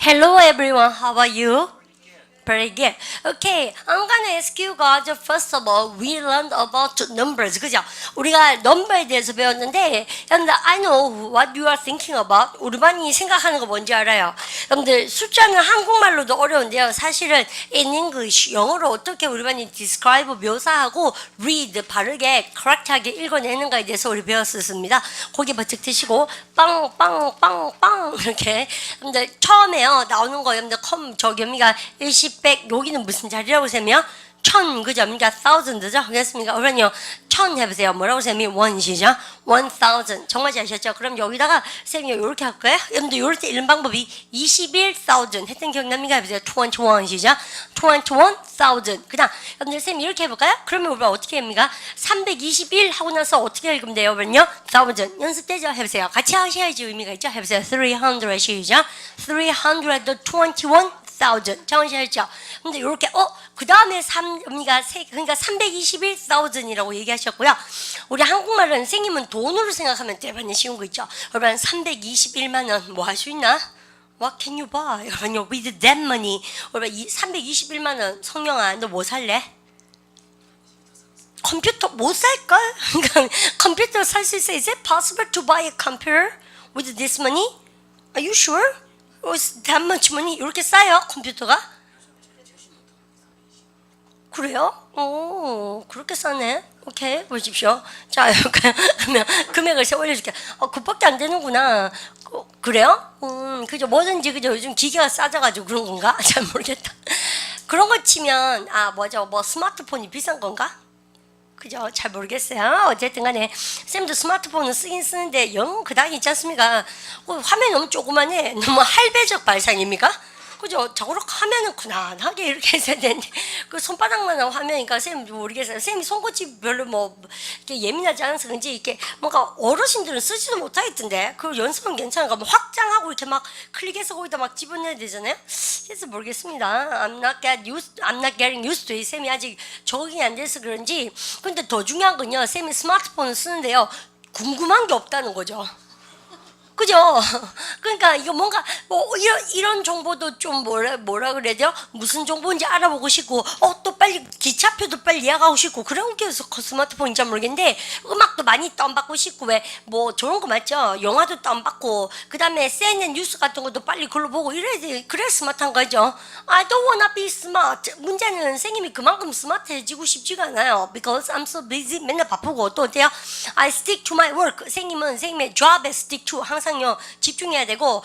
Hello everyone, how are you? Very good. Okay, I'm gonna ask you guys. First of all, we learned about numbers. 그죠? 우리가 number에 대해서 배웠는데, 여러분들, I know what you are thinking about. 우리 반이 생각하는 거 뭔지 알아요. 여러분들, 숫자는 한국말로도 어려운데요. 사실은 in English, 영어로 어떻게 우리 반이 describe, 묘사하고 read, 바르게, correct하게 읽어내는가에 대해서 우리 배웠었습니다. 고개 버쩍 드시고, 빵, 빵, 빵, 빵, 이렇게. 여러분들, 처음에요, 나오는 거, 여러분들, 저기, 여기가 10, 100, 여기는 무슨 자리라고 세면? 1000, 그죠? 그러니까 thousand죠? 그렇습니까? 그러면요, 1000 해보세요. 뭐라고 세면? 원시죠? 1000. 정말 잘하셨죠? 그럼 여기다가 쌤이 이렇게 할 거예요? 여러분들, 이럴 때 이런 방법이 21,000 했던 기억납니까? 해보세요. 21시죠? 21,000. 그 다음, 여러분들, 쌤이 이렇게 해볼까요? 그러면 우리가 어떻게 합니까? 321 하고 나서 어떻게 읽으면 돼요? 그러면요, 1000. 연습되죠? 해보세요. 같이 하셔야지 의미가 있죠? 해보세요. 300 시죠? 321,000. 정하셨죠? 근데 이렇게 그 다음에 그러니까 321,000이라고 얘기하셨고요. 우리 한국말은 선생님은 돈으로 생각하면 대단히 쉬운 거 있죠. 여러분 321만 원 뭐 할 수 있나? What can you buy? 여러분 with that money. 여러분 321만 원 성령아 너 뭐 살래? 컴퓨터 못 살걸? 그러니까 컴퓨터 살 수 있어? Is it possible to buy a computer with this money? Are you sure? that much money? 이렇게 싸요 컴퓨터가? 그래요? 오 그렇게 싸네. 오케이 보십시오. 자 그러면 금액을 세 올려줄게. 그밖에 안 되는구나. 그래요? 그죠 뭐든지 그죠 요즘 기계가 싸져가지고 그런 건가? 잘 모르겠다. 그런 거 치면 뭐죠 뭐 스마트폰이 비싼 건가? 그죠? 잘 모르겠어요. 어쨌든 간에 쌤도 스마트폰은 쓰긴 쓰는데 영 그닥 있지 않습니까? 화면이 너무 조그만해. 너무 할배적 발상입니까? 그죠? 저렇게 하면은 그난하게 이렇게 해야 되는데 그 손바닥만한 화면이니까 쌤 모르겠어요. 쌤이 손끝이 별로 뭐 이렇게 예민하지 않아서 그런지 이렇게 뭔가 어르신들은 쓰지도 못하겠던데 그 연습은 괜찮은가? 뭐 확장하고 이렇게 막 클릭해서 거기다 막 집어넣어야 되잖아요. 그래서 모르겠습니다. I'm not getting used to it. 쌤이 아직 적응이 안 돼서 그런지. 근데 더 중요한 건요. 쌤이 스마트폰을 쓰는데요. 궁금한 게 없다는 거죠. 그죠? 그러니까 이거 뭔가 뭐 이런 정보도 좀 뭐라 그래야 돼요? 무슨 정보인지 알아보고 싶고 또 빨리 기차표도 빨리 예약하고 싶고 그런 게 스마트폰인지 모르겠는데 음악도 많이 다운받고 싶고 왜 뭐 저런 거 맞죠? 영화도 다운받고 그 다음에 CNN 뉴스 같은 것도 빨리 글로 보고 이래야 돼. 그래 스마트한 거죠. I don't wanna be smart. 문제는 선생님이 그만큼 스마트해지고 싶지가 않아요. Because I'm so busy. 맨날 바쁘고 또 어때요? I stick to my work. 선생님의 job에 stick to 항상요 집중해야 되고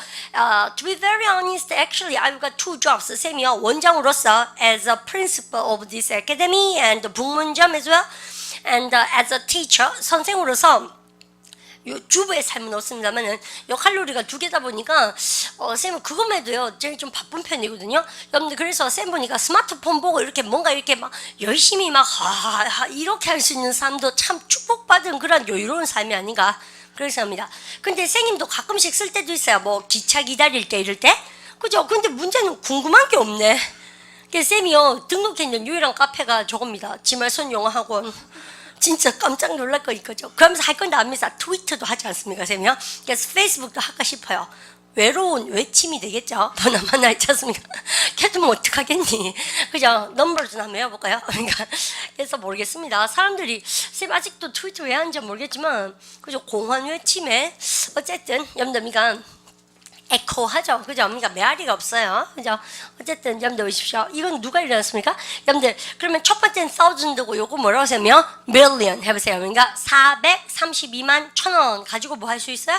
to be very honest, actually I've got two jobs. 쌤이요 원장으로서 as a principal of this academy and 북문점 as well and as a teacher 선생으로서 주부의 삶은 없습니다만은 칼로리가 두 개다 보니까 쌤은 그것만 해도요 제일 좀 바쁜 편이거든요. 여러분들 그래서 쌤 보니까 스마트폰 보고 이렇게 뭔가 이렇게 막 열심히 막 이렇게 할 수 있는 삶도 참 축복받은 그런 여유로운 삶이 아닌가 그래서 합니다. 근데 선생님도 가끔씩 쓸 때도 있어요. 뭐 기차 기다릴 때 이럴 때 그죠? 근데 문제는 궁금한 게 없네. 그래서 쌤이요 등록했는 유일한 카페가 저겁니다. 지말선 영어학원. 진짜 깜짝 놀랄 거 있거죠. 그러면서 할 건데 압니다. 트위터도 하지 않습니까, 쌤이요? 그래서 페이스북도 할까 싶어요. 외로운 외침이 되겠죠. 보나마나 있지 않습니까? 걔도 뭐 어떡하겠니? 그죠? 넘버를 한번 해볼까요? 그러니까 그래서 모르겠습니다. 사람들이 쌤 아직도 트위터 왜 하는지 모르겠지만 그죠? 공환 외침에 어쨌든 염담이가 에코하죠. 그죠? 그러니까 메아리가 없어요. 그죠? 어쨌든 여러분들 보십시오. 이건 누가 일어났습니까? 여러분들 그러면 첫 번째는 thousand고 요거 뭐라고 하세요? million 해보세요. 그러니까 432만 1,000원 가지고 뭐 할 수 있어요?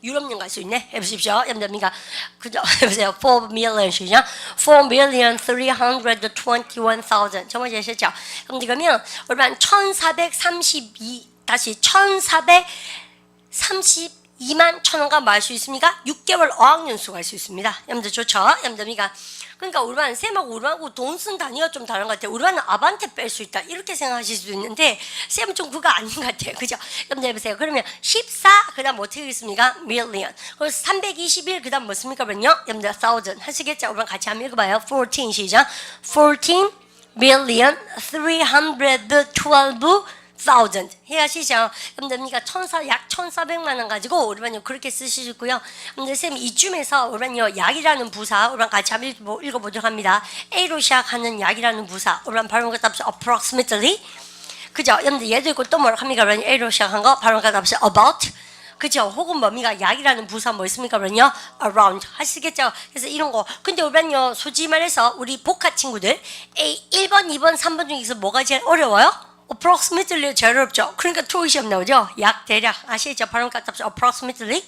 유럽령 갈 수 있네. 해보십시오. 여러분들 그러니까 그죠? 해보세요. 4,000,000이죠? 4,321,000 정말 잘하셨죠? 여러분들 그러면 얼마 1,432 다시 1,432만 1,000원가 뭐 할 수 있습니까? 6개월 어학연수 갈 수 있습니다. 여러분들 좋죠? 여러분들 그러니까 우리반 쌤하고 우리반하고 돈 쓴 단위가 좀 다른 것 같아요. 우리반은 아반테 뺄 수 있다 이렇게 생각하실 수도 있는데 쌤은 좀 그거 아닌 것 같아요. 그죠? 여러분들 해보세요. 그러면 14 그다음 어떻게 하겠습니까? million. 그래서 321 그다음 뭐습니까? 그러면요. 여러분들 1000 하시겠죠? 우리반 같이 한번 읽어봐요. 14 시작. 14 million 312 thousand 해야시죠. 여러분들 약 1,400만 원 가지고 우리만요 그렇게 쓰시고요. 여러분들 쌤 이쯤에서 우리만요 약이라는 부사 우리만 같이 한번 읽어보도록 합니다. A로 시작하는 약이라는 부사 우리만 발음 갖다 합시다. approximately 그죠? 여러분들 얘도 있고 또 뭐라고 합니까? A로 시작한 거 발음 갖다 합시다. about 그죠? 혹은 뭡니까? 약이라는 부사 뭐 있습니까? 그러면요 around 하시겠죠? 그래서 이런 거 근데 우리는요 솔직히 말해서 우리 복화 친구들 1번, 2번, 3번 중에서 뭐가 제일 어려워요? approximately 제일 어렵죠? 그러니까 토익 시험 나오죠? 약 대략 아시겠죠? 발음 갖다 합시다. approximately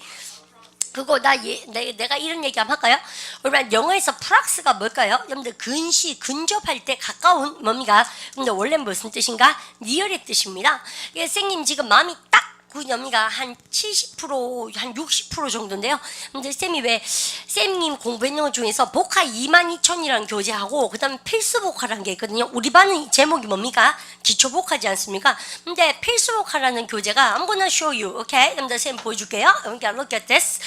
그거 내가 이런 얘기 한번 할까요? 우리가 영어에서 프락스가 뭘까요? 여러분들 근시, 근접할 때 가까운 뭡니까? 근데 원래 무슨 뜻인가? 니얼의 뜻입니다. 선생님 지금 마음이 딱 뭡니까? 한 70%, 한 60% 정도인데요. 근데 쌤님 공부했는 것 중에서 복화 22,000이라는 교재하고, 그 다음에 필수 복화라는 게 있거든요. 우리 반은 제목이 뭡니까? 기초 복화지 않습니까? 근데 필수 복화라는 교재가 I'm gonna show you, okay? 여러분들 쌤 보여줄게요. 그러니까 look at this.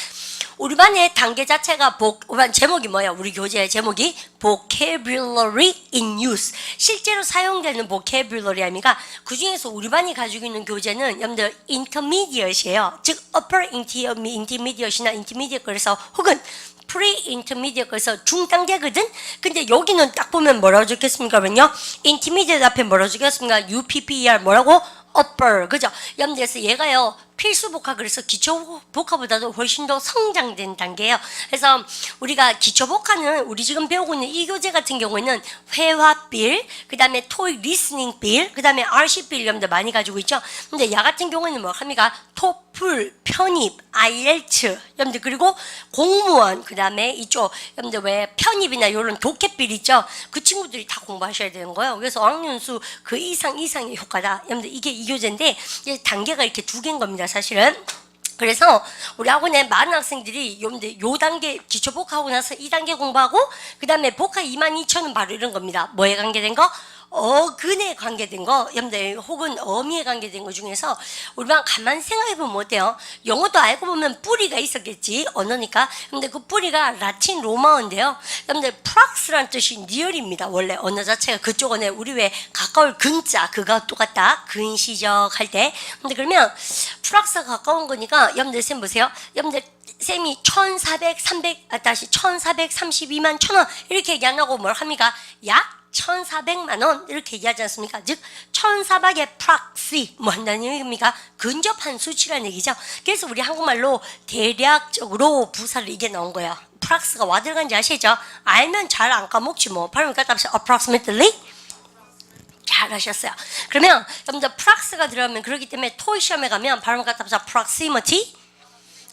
우리 반의 단계 자체가 우리 반 제목이 뭐예요? 우리 교재의 제목이 vocabulary in use. 실제로 사용되는 vocabulary 아니까 그 중에서 우리 반이 가지고 있는 교재는 여러분들 intermediate이에요. 즉 upper intermediate이나 intermediate 그래서 혹은 pre-intermediate 그래서 중단계거든. 근데 여기는 딱 보면 뭐라고 적혔습니까? 그러면요, intermediate 앞에 뭐라고 적혔습니까? UPPER 뭐라고? upper 그죠? 여러분들 얘가요 필수 복화 그래서 기초 복화보다도 훨씬 더 성장된 단계예요. 그래서 우리가 기초 복화는 우리 지금 배우고 있는 이 교재 같은 경우에는 회화 빌, 그 다음에 토익 리스닝 빌, 그 다음에 RC 빌 여러분들 많이 가지고 있죠. 근데 야 같은 경우에는 뭐 합니까? 토플, 편입, IELTS 여러분들 그리고 공무원 그 다음에 이쪽 여러분들 왜 편입이나 이런 독해빌 있죠. 그 친구들이 다 공부하셔야 되는 거예요. 그래서 어학연수 그 이상의 효과다. 여러분들 이게 이 교재인데 이제 단계가 이렇게 두 개인 겁니다. 사실은. 그래서 우리 학원에 많은 학생들이 요 단계 기초 복화하고 나서 2단계 공부하고 그 다음에 복화 22,000은 바로 이런 겁니다. 뭐에 관계된 거? 어근에 관계된 거, 여러분들 혹은 어미에 관계된 거 중에서 우리만 가만 생각해보면 어때요? 영어도 알고 보면 뿌리가 있었겠지, 언어니까. 근데 그 뿌리가 라틴 로마어인데요. 여러분들 프락스란 뜻이 니얼입니다. 원래 언어 자체가 그쪽 언어 우리 왜 가까울 근자 그거 똑같다. 근시적 할 때. 근데 그러면 프락스가 가까운 거니까 여러분들 쌤 보세요. 여러분들 쌤이 1432만 1,000원 이렇게 얘기 안 하고 뭘 합니까? 약 1,400만 원 이렇게 얘기하지 않습니까? 즉 1,400의 프락시 뭐 한다는 얘기입니까? 근접한 수치라는 얘기죠. 그래서 우리 한국말로 대략적으로 부사를 이게 나온 거야. 프락스가 와 들어간지 아시죠? 알면 잘 안 까먹지 뭐. 발음 갖다 합시다. approximately 잘하셨어요. 그러면 여러분들 프락스가 들어가면 그렇기 때문에 토익 시험에 가면 발음 갖다 합시다. proximity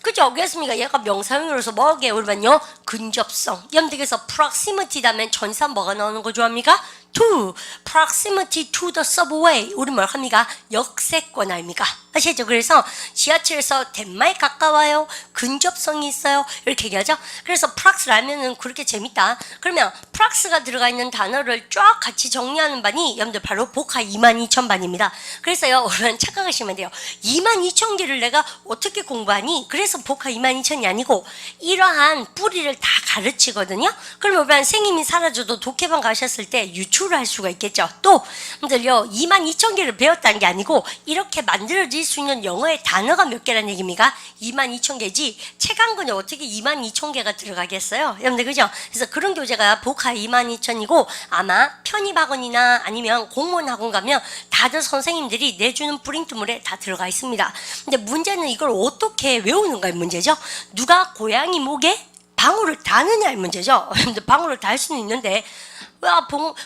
그죠? 그렇습니까? 얘가 명사형으로서 뭐게 우리만요? 근접성. 여러분들께서 proximity 다면 전사 뭐가 나오는 거 좋아합니까? to. proximity to the subway. 우리 뭘 합니까? 역세권 아닙니까? 아시죠? 그래서 지하철에서 덴마에 가까워요. 근접성이 있어요. 이렇게 얘기하죠? 그래서 프락스를 알면은 그렇게 재밌다. 그러면 프락스가 들어가 있는 단어를 쫙 같이 정리하는 반이 여러분들 바로 복화 22,000반입니다. 그래서요, 우리는 착각하시면 돼요. 22,000개를 내가 어떻게 공부하니? 그래서 복화 22,000이 아니고 이러한 뿌리를 다 가르치거든요. 그러면 우리 선생님이 사라져도 독해반 가셨을 때 유출을 할 수가 있겠죠. 또 여러분들요, 22,000개를 배웠다는 게 아니고 이렇게 만들어질 수 있는 영어의 단어가 몇 개란 얘기입니까? 22,000개지 책 한 권에 어떻게 22,000개가 들어가겠어요? 여러분들 그죠? 그래서 그런 교재가 복화 22,000이고 아마 편입학원이나 아니면 공무원 학원 가면 다들 선생님들이 내주는 프린트물에 다 들어가 있습니다. 근데 문제는 이걸 어떻게 외우는가의 문제죠. 누가 고양이 목에 방울을 다느냐의 문제죠. 방울을 달 수는 있는데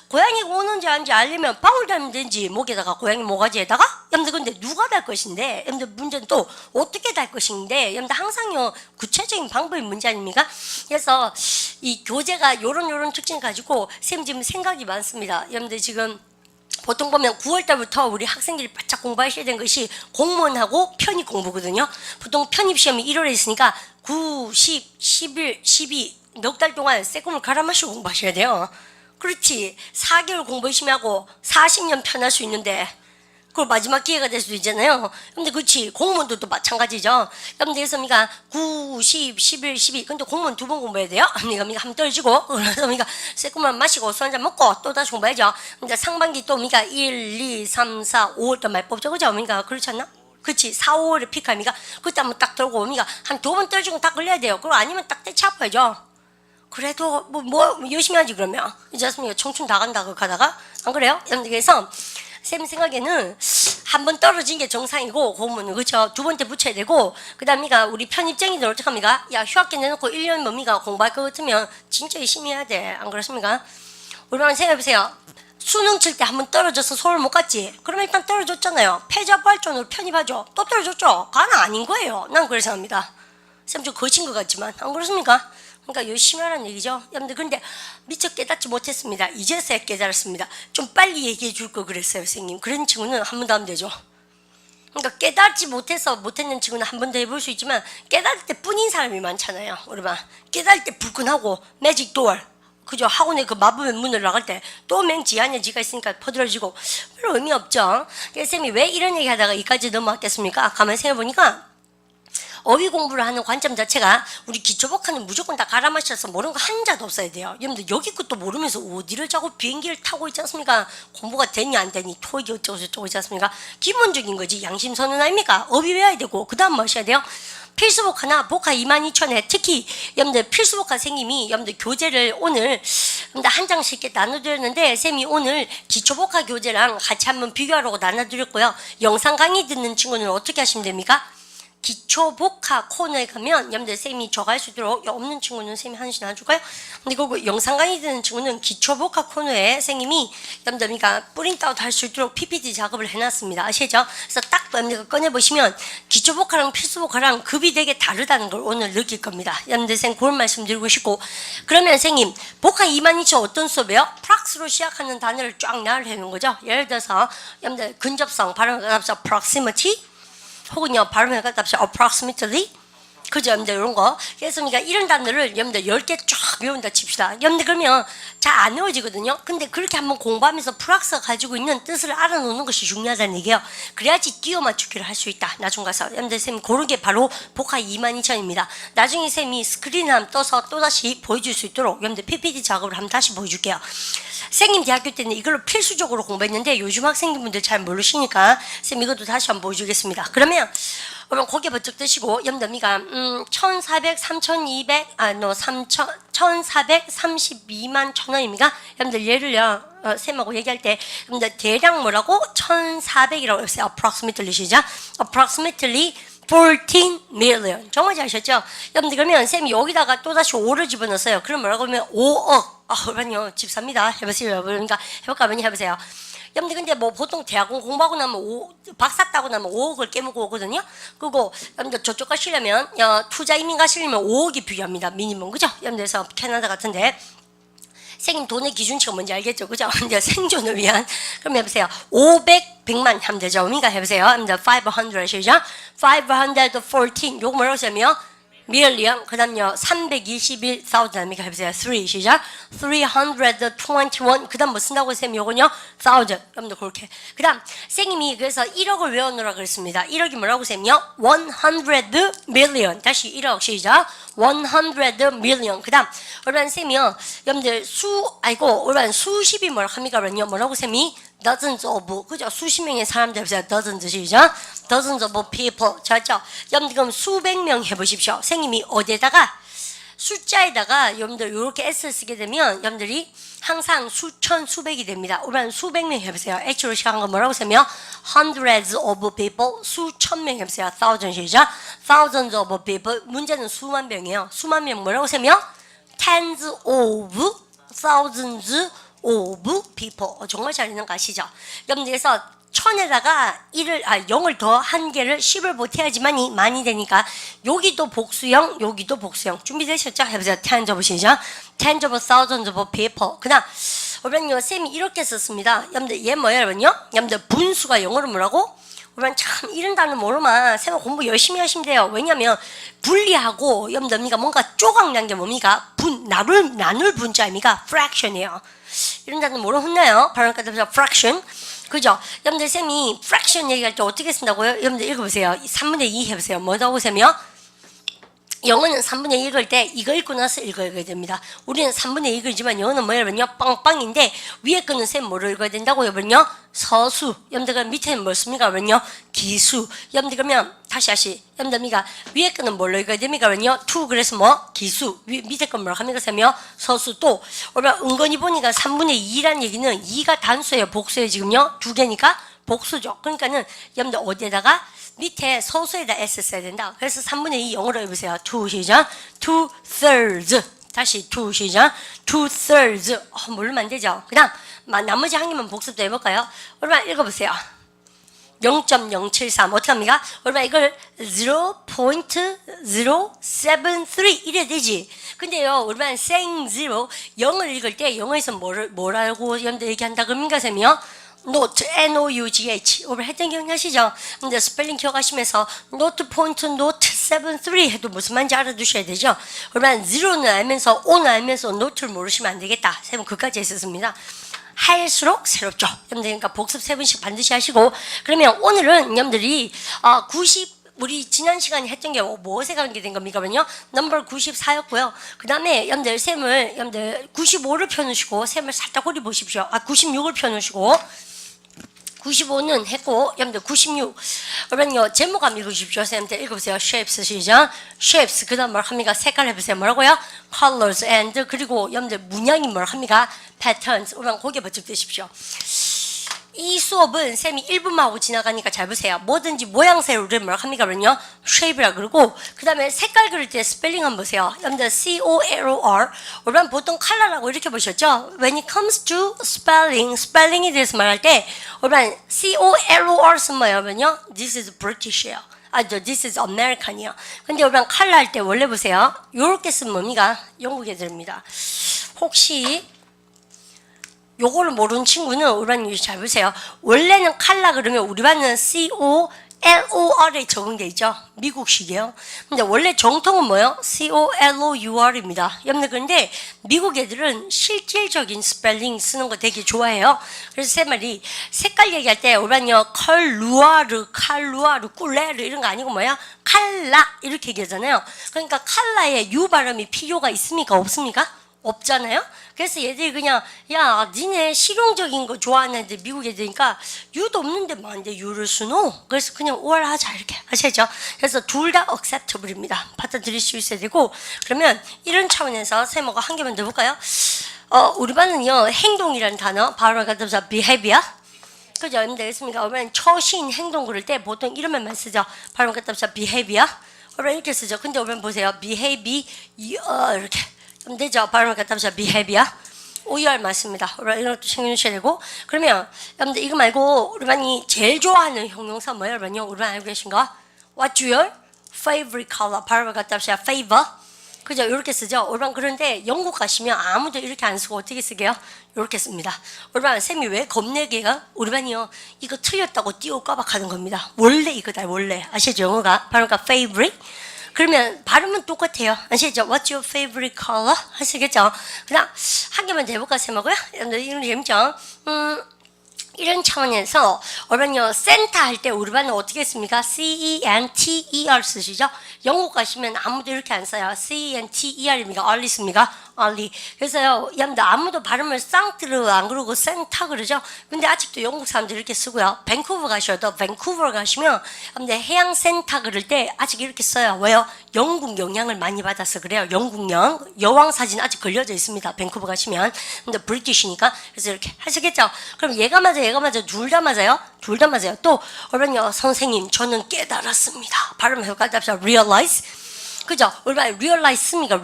고양이가 오는지 아닌지 알려면 방울 달면 되지. 목에다가 고양이 모가지에다가 여러분들 근데 누가 달 것인데 여러분들 문제는 또 어떻게 달 것인데 여러분들 항상요 구체적인 방법이 문제 아닙니까? 그래서 이 교재가 요런 특징 가지고 쌤 지금 생각이 많습니다. 여러분들 지금 보통 보면 9월달부터 우리 학생들이 바짝 공부하셔야 되는 것이 공무원하고 편입 공부거든요. 보통 편입 시험이 1월에 있으니까 9, 10, 11, 12 넉 달 동안 쇠꿈을 갈아 마시고 공부하셔야 돼요. 그렇지. 4개월 공부 열심히 하고 40년 편할 수 있는데 그리고 마지막 기회가 될 수도 있잖아요. 근데 그렇지. 공무원도 또 마찬가지죠. 그래서 우리가 9, 10, 11, 12. 근데 공무원 2번 공부해야 돼요. 우리가 한번 떨어지고 그래서 우리가 새콤한 마시고 술 한잔 먹고 또 다시 공부해야죠. 이제 상반기 또 우리가 1, 2, 3, 4, 5월 또 말법죠. 그죠? 우리가 그렇지 않나? 그치 4, 5월에 피크합니까? 그때 한번 딱 들고 우리가 한 2번 떨어지고 딱 걸려야 돼요. 그리고 아니면 딱 떼치 아파야죠. 그래도 뭐 열심히 하지 그러면 이제 않습니까? 청춘 다 간다 그 가다가 안 그래요? 그래서 쌤 생각에는 한 번 떨어진 게 정상이고 공무원은 그렇죠. 2번째 붙여야 되고 그다음이가 우리 편입생이들 어떡합니까? 야 휴학기 내놓고 1년 뭡니까 공부할 것 같으면 진짜 열심히 해야 돼. 안 그렇습니까? 우리만 생각해보세요. 수능 칠 때 한 번 떨어져서 서울 못 갔지? 그러면 일단 떨어졌잖아요. 패자부활전으로 편입하죠. 또 떨어졌죠? 가는 아닌 거예요. 난 그렇게 생각합니다. 쌤 좀 거친 것 같지만 안 그렇습니까? 그러니까 열심히 하라는 얘기죠. 여러분들 근데 미처 깨닫지 못했습니다. 이제서야 깨달았습니다. 좀 빨리 얘기해 줄 걸 그랬어요, 선생님. 그런 친구는 한 번 더 하면 되죠. 그러니까 깨닫지 못해서 못했는 친구는 한 번 더 해볼 수 있지만 깨달을 때 뿐인 사람이 많잖아요. 우리 봐. 깨달을 때 불끈하고 매직 도어 그죠? 학원에 그 마법의 문을 나갈 때 또 맹지 안에 지가 있으니까 퍼들어지고 별로 의미 없죠. 그래서 쌤이 왜 이런 얘기 하다가 이까지 넘어왔겠습니까? 가만히 생각해보니까 어휘 공부를 하는 관점 자체가 우리 기초복화는 무조건 다 갈아 마셔서 모르는 거 한 자도 없어야 돼요. 여러분들 여기 것도 모르면서 어디를 자꾸 비행기를 타고 있지 않습니까? 공부가 되니 안 되니 토익이 어쩌고 저쩌고 있지 않습니까? 기본적인 거지 양심선언 아닙니까? 어휘 외워야 되고 그 다음 뭐 하셔야 돼요? 필수복화나 복화 22,000회 특히 여러분들 필수복화 선생님이 여러분들 교재를 오늘 여러분들 한 장씩 이렇게 나눠드렸는데 쌤이 오늘 기초복화 교재랑 같이 한번 비교하라고 나눠드렸고요. 영상 강의 듣는 친구는 어떻게 하시면 됩니까? 기초복화 코너에 가면 여러분들 쌤이 적어할 수 있도록 없는 친구는 쌤이 하나씩 놔줄까요? 근데 그거 영상 강의 듣는 친구는 기초복화 코너에 선생님이 여러분들 그러니까 프린트아웃 할 수 있도록 PPT 작업을 해놨습니다. 아시죠? 그래서 딱 여러분들 꺼내보시면 기초복화랑 필수복화랑 급이 되게 다르다는 걸 오늘 느낄 겁니다. 여러분들 쌤 그런 말씀 드리고 싶고 그러면 선생님 복화 22,000 어떤 수업이에요? 프락스로 시작하는 단어를 쫙 나열해놓은 거죠. 예를 들어서 여러분들 근접성 발음을 갖다 proximity 혹은요 발음에 갖다 approximately 그죠? 여러분들 이런 거 그래서 그러니까 이런 단어를 여러분들 10개 쫙 외운다 칩시다. 여러분들 그러면 잘 안 외워지거든요. 근데 그렇게 한번 공부하면서 프락스가 가지고 있는 뜻을 알아놓는 것이 중요하다는 얘기예요. 그래야지 끼워 맞추기를 할 수 있다. 나중 가서 여러분들 쌤 고른 게 바로 복화 22,000입니다. 나중에 쌤이 스크린에 한번 떠서 또다시 보여줄 수 있도록 여러분들 PPT 작업을 한번 다시 보여줄게요. 선생님 대학교 때는 이걸로 필수적으로 공부했는데 요즘 학생분들 잘 모르시니까 쌤 이것도 다시 한번 보여주겠습니다. 그러면 고개 번쩍 드시고 염더미가 1400, 3200, 1432만 1000원입니다. 여러분들 예를요 쌤하고 얘기할 때 여러분들 대략 뭐라고? 1400이라고 했어요. approximately 시작. approximately 14 million. 정말 잘하셨죠? 여러분들 그러면 쌤이 여기다가 또다시 5를 집어넣었어요. 그럼 뭐라고 하면 5억. 그러면요 집 삽니다. 해보세요. 그러니까 해볼까 하면 해보세요. 여러분들 근데 뭐 보통 대학원 공부하고 나면 박사 따고 나면 5억을 깨먹고 오거든요. 그리고 여러분들 저쪽 가시려면 투자 이민 가시려면 5억이 필요합니다. 미니멈 그죠? 여러분들에서 캐나다 같은데 생님 돈의 기준치가 뭔지 알겠죠? 그죠? 이제 생존을 위한 그럼 해보세요. 500, 100만 하면 되죠. 우리가 해보세요. 500 시죠? 514 요거 뭐라고 하냐면 million 그 다음요 321,000 해보세요. 3 시작 321 그 다음 뭐 쓴다고 쌤 요거는요 1000 여러분들 그렇게 그 다음 쌤이 그래서 1억을 외워놓으라 그랬습니다. 1억이 뭐라고 쌤요 100 million 다시 1억 시작 100 million 그 다음 여러분 쌤이요 여러분들 여러분 수십이 뭐라고 합니까? 뭐라고 쌤이 dozens of 그죠? 수십 명의 사람들 해보세요. dozens 시작 dozens of people 잘죠? 여러분들 그럼 수백 명 해보십시오. 선생님이 어디에다가 숫자에다가 여러분들 이렇게 S를 쓰게 되면 여러분들이 항상 수천 수백이 됩니다. 우리는 수백 명 해보세요. H로 시작한 거 뭐라고 쓰면 hundreds of people 수천 명 해보세요. thousand 시작 thousands of people 문제는 수만 명이에요. 수만 명 뭐라고 쓰면 tens of thousands of people 정말 잘 있는 거 아시죠? 여러분들께서 1000에다가 0을 더 한 개를 10을 못해야지만이 많이 되니까 여기도 복수형 여기도 복수형 준비되셨죠? 해보세요. tens of 시작 tens of thousands of people 그 다음 여러분요 쌤이 이렇게 썼습니다. 여러분들 얘 뭐예요 여러분요? 여러분들 분수가 영어로 뭐라고? 여러분 참 이런 단어 모르면 쌤은 공부 열심히 하시면 돼요. 왜냐면 분리하고 여러분들 뭔가 조각난 게 뭡니까? 나눌 분자입니까? fraction이에요. 이런 단어 뭐로 혼나요? 바로 그러니까 fraction. 그죠? 여러분들 쌤이 fraction 얘기할 때 어떻게 쓴다고요? 여러분들 읽어보세요. 3분의 2 해보세요. 뭐라고 쌤이요? 영어는 3분의 2 읽을 때 이거 읽고 나서 읽어야 됩니다. 우리는 3분의 2 읽지만 영어는 뭐냐면요 빵빵인데 위에 거는 쌤 뭐로 읽어야 된다고요? 그러면요 서수. 여러분들 밑에는 뭐 씁니까? 그러면요 기수. 여러분들 그러면 다시 여러분들 위에 거는 뭘로 읽어야 됩니까? 그러면요 to. 그래서 뭐 기수. 밑에 건 뭐라고 합니까? 쌤이요 서수. 또 그러면 은근히 보니까 3분의 2라는 얘기는 2가 단수예요 복수예요? 지금요 두 개니까 복수죠. 그러니까는 여러분들 어디에다가 밑에 서수에다 S 써야 된다. 그래서 3분의 2 영어로 해보세요. 2 시작. 2/3. 다시 2 시작. 2/3. 모르면 안 되죠. 그 다음 나머지 한 개만 복습도 해볼까요? 얼마 읽어보세요. 0.073 어떻게 합니까? 얼마 이걸 0.073 이래 되지. 근데요 우리만 saying 0 0을 읽을 때 영어에서 뭐라고 여러분들 얘기한다 그럽니까 쌤이요? 노트, N-O-U-G-H. 오늘 했던 기억나시죠? 근데 스펠링 기억하시면서 노트 포인트 노트 73 해도 무슨 말인지 알아두셔야 되죠? 그러면 0는 알면서 5는 알면서 노트를 모르시면 안 되겠다. 세 번 그까지 했었습니다. 할수록 새롭죠. 여러분들 그러니까 복습 3번씩 반드시 하시고 그러면 오늘은 여러분들이 90 우리 지난 시간에 했던 게 무엇에 관계된 겁니까? 그러면요 넘버 94였고요. 그 다음에 여러분들 셈을 여러분들 95를 펴놓으시고 셈을 살짝 허리 보십시오. 96을 펴놓으시고 95는 했고 여러분들 96 그러면요 제목 한번 읽으십시오. 쌤들 읽어보세요. shapes 시작. shapes 그 다음 뭘 합니까? 색깔 해보세요. 뭐라고요? colors and 그리고 여러분들 문양이 뭘 합니까? patterns. 그러면 고개 버쩍 드십시오. 이 수업은 쌤이 1분만 하고 지나가니까 잘 보세요. 뭐든지 모양새를 뭘 합니까? 그러면요 shape라 그러고 그 다음에 색깔 그릴 때 스펠링 한번 보세요. 여러분들 C-O-L-O-R 그러면 보통 컬러라고 이렇게 보셨죠? When it comes to spelling에 대해서 말할 때 그러면 C-O-L-O-R 쓰면 뭐예요? 그러면요 This is British예요. This is American이요. 근데 여러분 컬러 할 때 원래 보세요. 요렇게 쓰면 뭡니까? 영국 애들입니다. 혹시 요거를 모르는 친구는 우리 반이 잘 보세요. 원래는 칼라 그러면 우리 반은 C-O-L-O-R에 적응돼 있죠. 미국식이에요. 근데 원래 정통은 뭐예요? C-O-L-O-U-R입니다. 여러분들 그런데 미국 애들은 실질적인 스펠링 쓰는 거 되게 좋아해요. 그래서 세 말이 색깔 얘기할 때 우리 반이요 칼루아르, 꿀레르 이런 거 아니고 뭐야? 칼라 이렇게 얘기하잖아요. 그러니까 칼라에 U 발음이 필요가 있습니까? 없습니까? 없잖아요. 그래서 얘들이 그냥 야 니네 실용적인 거 좋아하는 애들 미국 애들이니까 유도 없는데 뭐한데 유를 쓰노? 그래서 그냥 오월하자 이렇게 아시죠? 그래서 둘 다 acceptable입니다. 받아들일 수 있어야 되고 그러면 이런 차원에서 쌤하고 한 개만 더 볼까요? 우리 반은요 행동이라는 단어 바로 갖다서 behavior 그죠? 여러분들 알겠습니까? 그러면 처신 행동 그럴 때 보통 이런 말만 쓰죠. 바로 갖다서 behavior 이렇게 쓰죠. 근데 오면 보세요. behavior 이렇게 되죠. 발음을 갖다 보자. behavior. OER 맞습니다. 이런 것도 챙겨주셔야 되고. 그러면 여러분들 이거 말고 우리 반이 제일 좋아하는 형용사 뭐예요? 여러분요? 우리 반 알고 계신가? What's your favorite color? 발음을 갖다 보자. favor. 그죠? 이렇게 쓰죠. 우리 반 그런데 영국 가시면 아무도 이렇게 안 쓰고 어떻게 쓰게요? 이렇게 씁니다. 우리 반 쌤이 왜 겁내게가? 우리 반이요. 이거 틀렸다고 띄우 까박하는 겁니다. 원래 이거다. 원래. 아시죠? 영어가. 발음가 favorite. 그러면 발음은 똑같아요. 아시죠? What's your favorite color? 하시겠죠? 그다음 한 개만 더 해볼까 쌤하고요. 이런 재밌죠? 이런 차원에서 여러분요 센터 할 때 우리 반은 어떻게 씁니까? C-E-N-T-E-R 쓰시죠? 영국 가시면 아무도 이렇게 안 써요. C-E-N-T-E-R입니까? early 씁니까? early. 그래서요 여러분들 아무도 발음을 쌍뜨르 안 그러고 센터 그러죠? 근데 아직도 영국 사람들 이렇게 쓰고요. 밴쿠버 가셔도 밴쿠버 가시면 여러분들 해양 센터 그럴 때 아직 이렇게 써요. 왜요? 영국 영향을 많이 받아서 그래요. 영국령 여왕 사진 아직 걸려져 있습니다. 밴쿠버 가시면. 근데 브리티시니까 그래서 이렇게 하시겠죠? 그럼 얘가 맞아요. 둘 다 맞아요? 둘 다 맞아요. 또 여러분요 선생님 저는 깨달았습니다. 발음해서 갖다 realize 그죠? 우리가 realize입니까?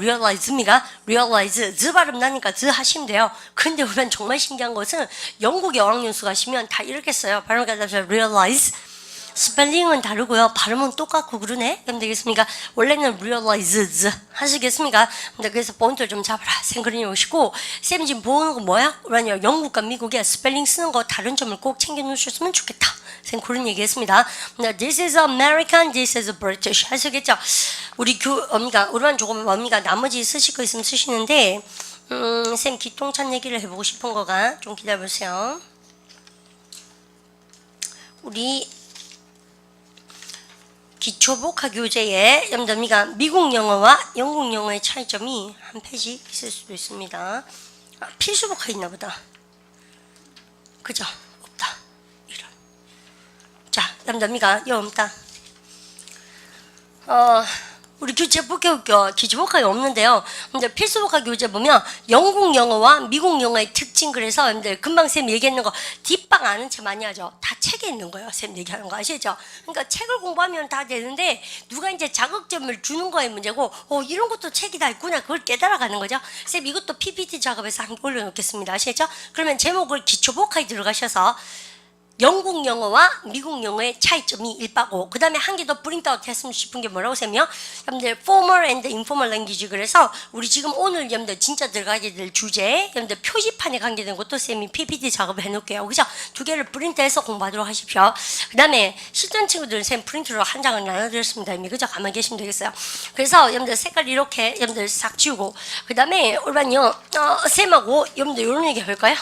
realize 즈 발음 나니까 즈 하시면 돼요. 근데 우리는 정말 신기한 것은 영국의 어학연수 가시면 다 이렇게 써요. 발음 갖다 realize 스펠링은 다르고요. 발음은 똑같고 그러네. 그럼 되겠습니까? 원래는 realizes 하시겠습니까? 근데 그래서 본트를 좀 잡아라. 생그러니 오시고 쌤 지금 보는 거 뭐야? 그러냐 영국과 미국의 스펠링 쓰는 거 다른 점을 꼭 챙겨 놓으셨으면 좋겠다. 쌤 그런 얘기했습니다. This is American, this is British 하시겠죠? 우리 우리만 조금 뭡니까? 나머지 쓰실 거 있으면 쓰시는데 쌤 기똥찬 얘기를 해보고 싶은 거가 좀 기다려보세요. 우리 기초복화 교재에 염점이가 미국 영어와 영국 영어의 차이점이 한 페이지 있을 수도 있습니다. 필수복화 있나 보다. 그죠? 없다. 이런. 자, 염점이가 영 없다. 우리 교재 볼게요. 기초복화가 없는데요. 근데 필수복화 교재 보면 영국 영어와 미국 영어의 특징, 그래서 여러분들 금방 쌤 얘기했는 거 뒷방 아는 체 많이 하죠. 다 책에 있는 거예요. 쌤 얘기하는 거 아시죠? 그러니까 책을 공부하면 다 되는데 누가 이제 자극점을 주는 거에 문제고, 이런 것도 책이 다 있구나, 그걸 깨달아가는 거죠. 쌤 이것도 PPT 작업해서 함께 올려놓겠습니다. 아시죠? 그러면 제목을 기초복화에 들어가셔서 영국 영어와 미국 영어의 차이점이 1바고, 그 다음에 한 개 더 프린트아웃 했으면 싶은 게 뭐라고 쌤이요? 여러분들 formal and informal language, 그래서 우리 지금 오늘 여러분들 진짜 들어가게 될 주제, 여러분들 표지판에 관계된 것도 쌤이 PPT 작업을 해놓을게요. 그죠? 두 개를 프린트해서 공부하도록 하십시오. 그 다음에 실전 친구들은 쌤 프린트로 한 장을 나눠드렸습니다. 이미 그죠? 가만히 계시면 되겠어요. 그래서 여러분들 색깔 이렇게 여러분들 싹 지우고, 그 다음에 올반요 쌤하고 여러분들 이런 얘기 할까요?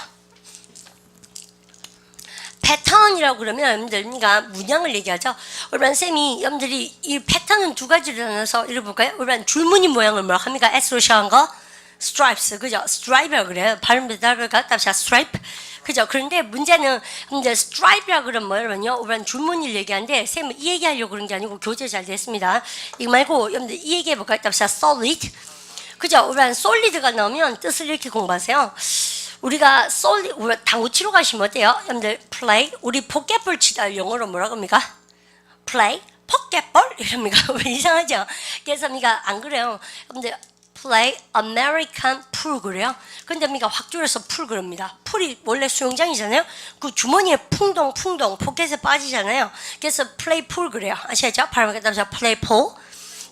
패턴이라고 그러면 여러분들과 문양을 얘기하죠. 올바른 쌤이 여러분들이 이 패턴은 두 가지로 나눠서 읽어볼까요? 올바른 줄무늬 모양을 뭐라고 합니까? S로 시작한 거 stripes, 그죠? stripe라고 그래요. 발음도 다르니까 답시야 stripe, 그죠? 그런데 문제는 이제 stripe라고 그러면 뭐냐면요, 올바른 줄무늬를 얘기하는데 쌤은 이 얘기하려고 그런 게 아니고 교재 잘 됐습니다. 이거 말고 여러분들 이 얘기해볼까요? 답시야 solid, 그죠? 올바른 solid가 나오면 뜻을 이렇게 공부하세요. 우리가 당구 치러 가시면 어때요? 여러분들 play, 우리 포켓볼 치다 영어로 뭐라고 합니까? play, 포켓볼 이럽니까? 왜 이상하죠? 그래서 우리가 안 그래요. 여러분들 play American pool 그래요. 근데 우리가 확 줄여서 풀 그럽니다. 풀이 원래 수영장이잖아요. 그 주머니에 풍덩 포켓에 빠지잖아요. 그래서 play pool 그래요. 아시죠? 발음을 따라서 play pool.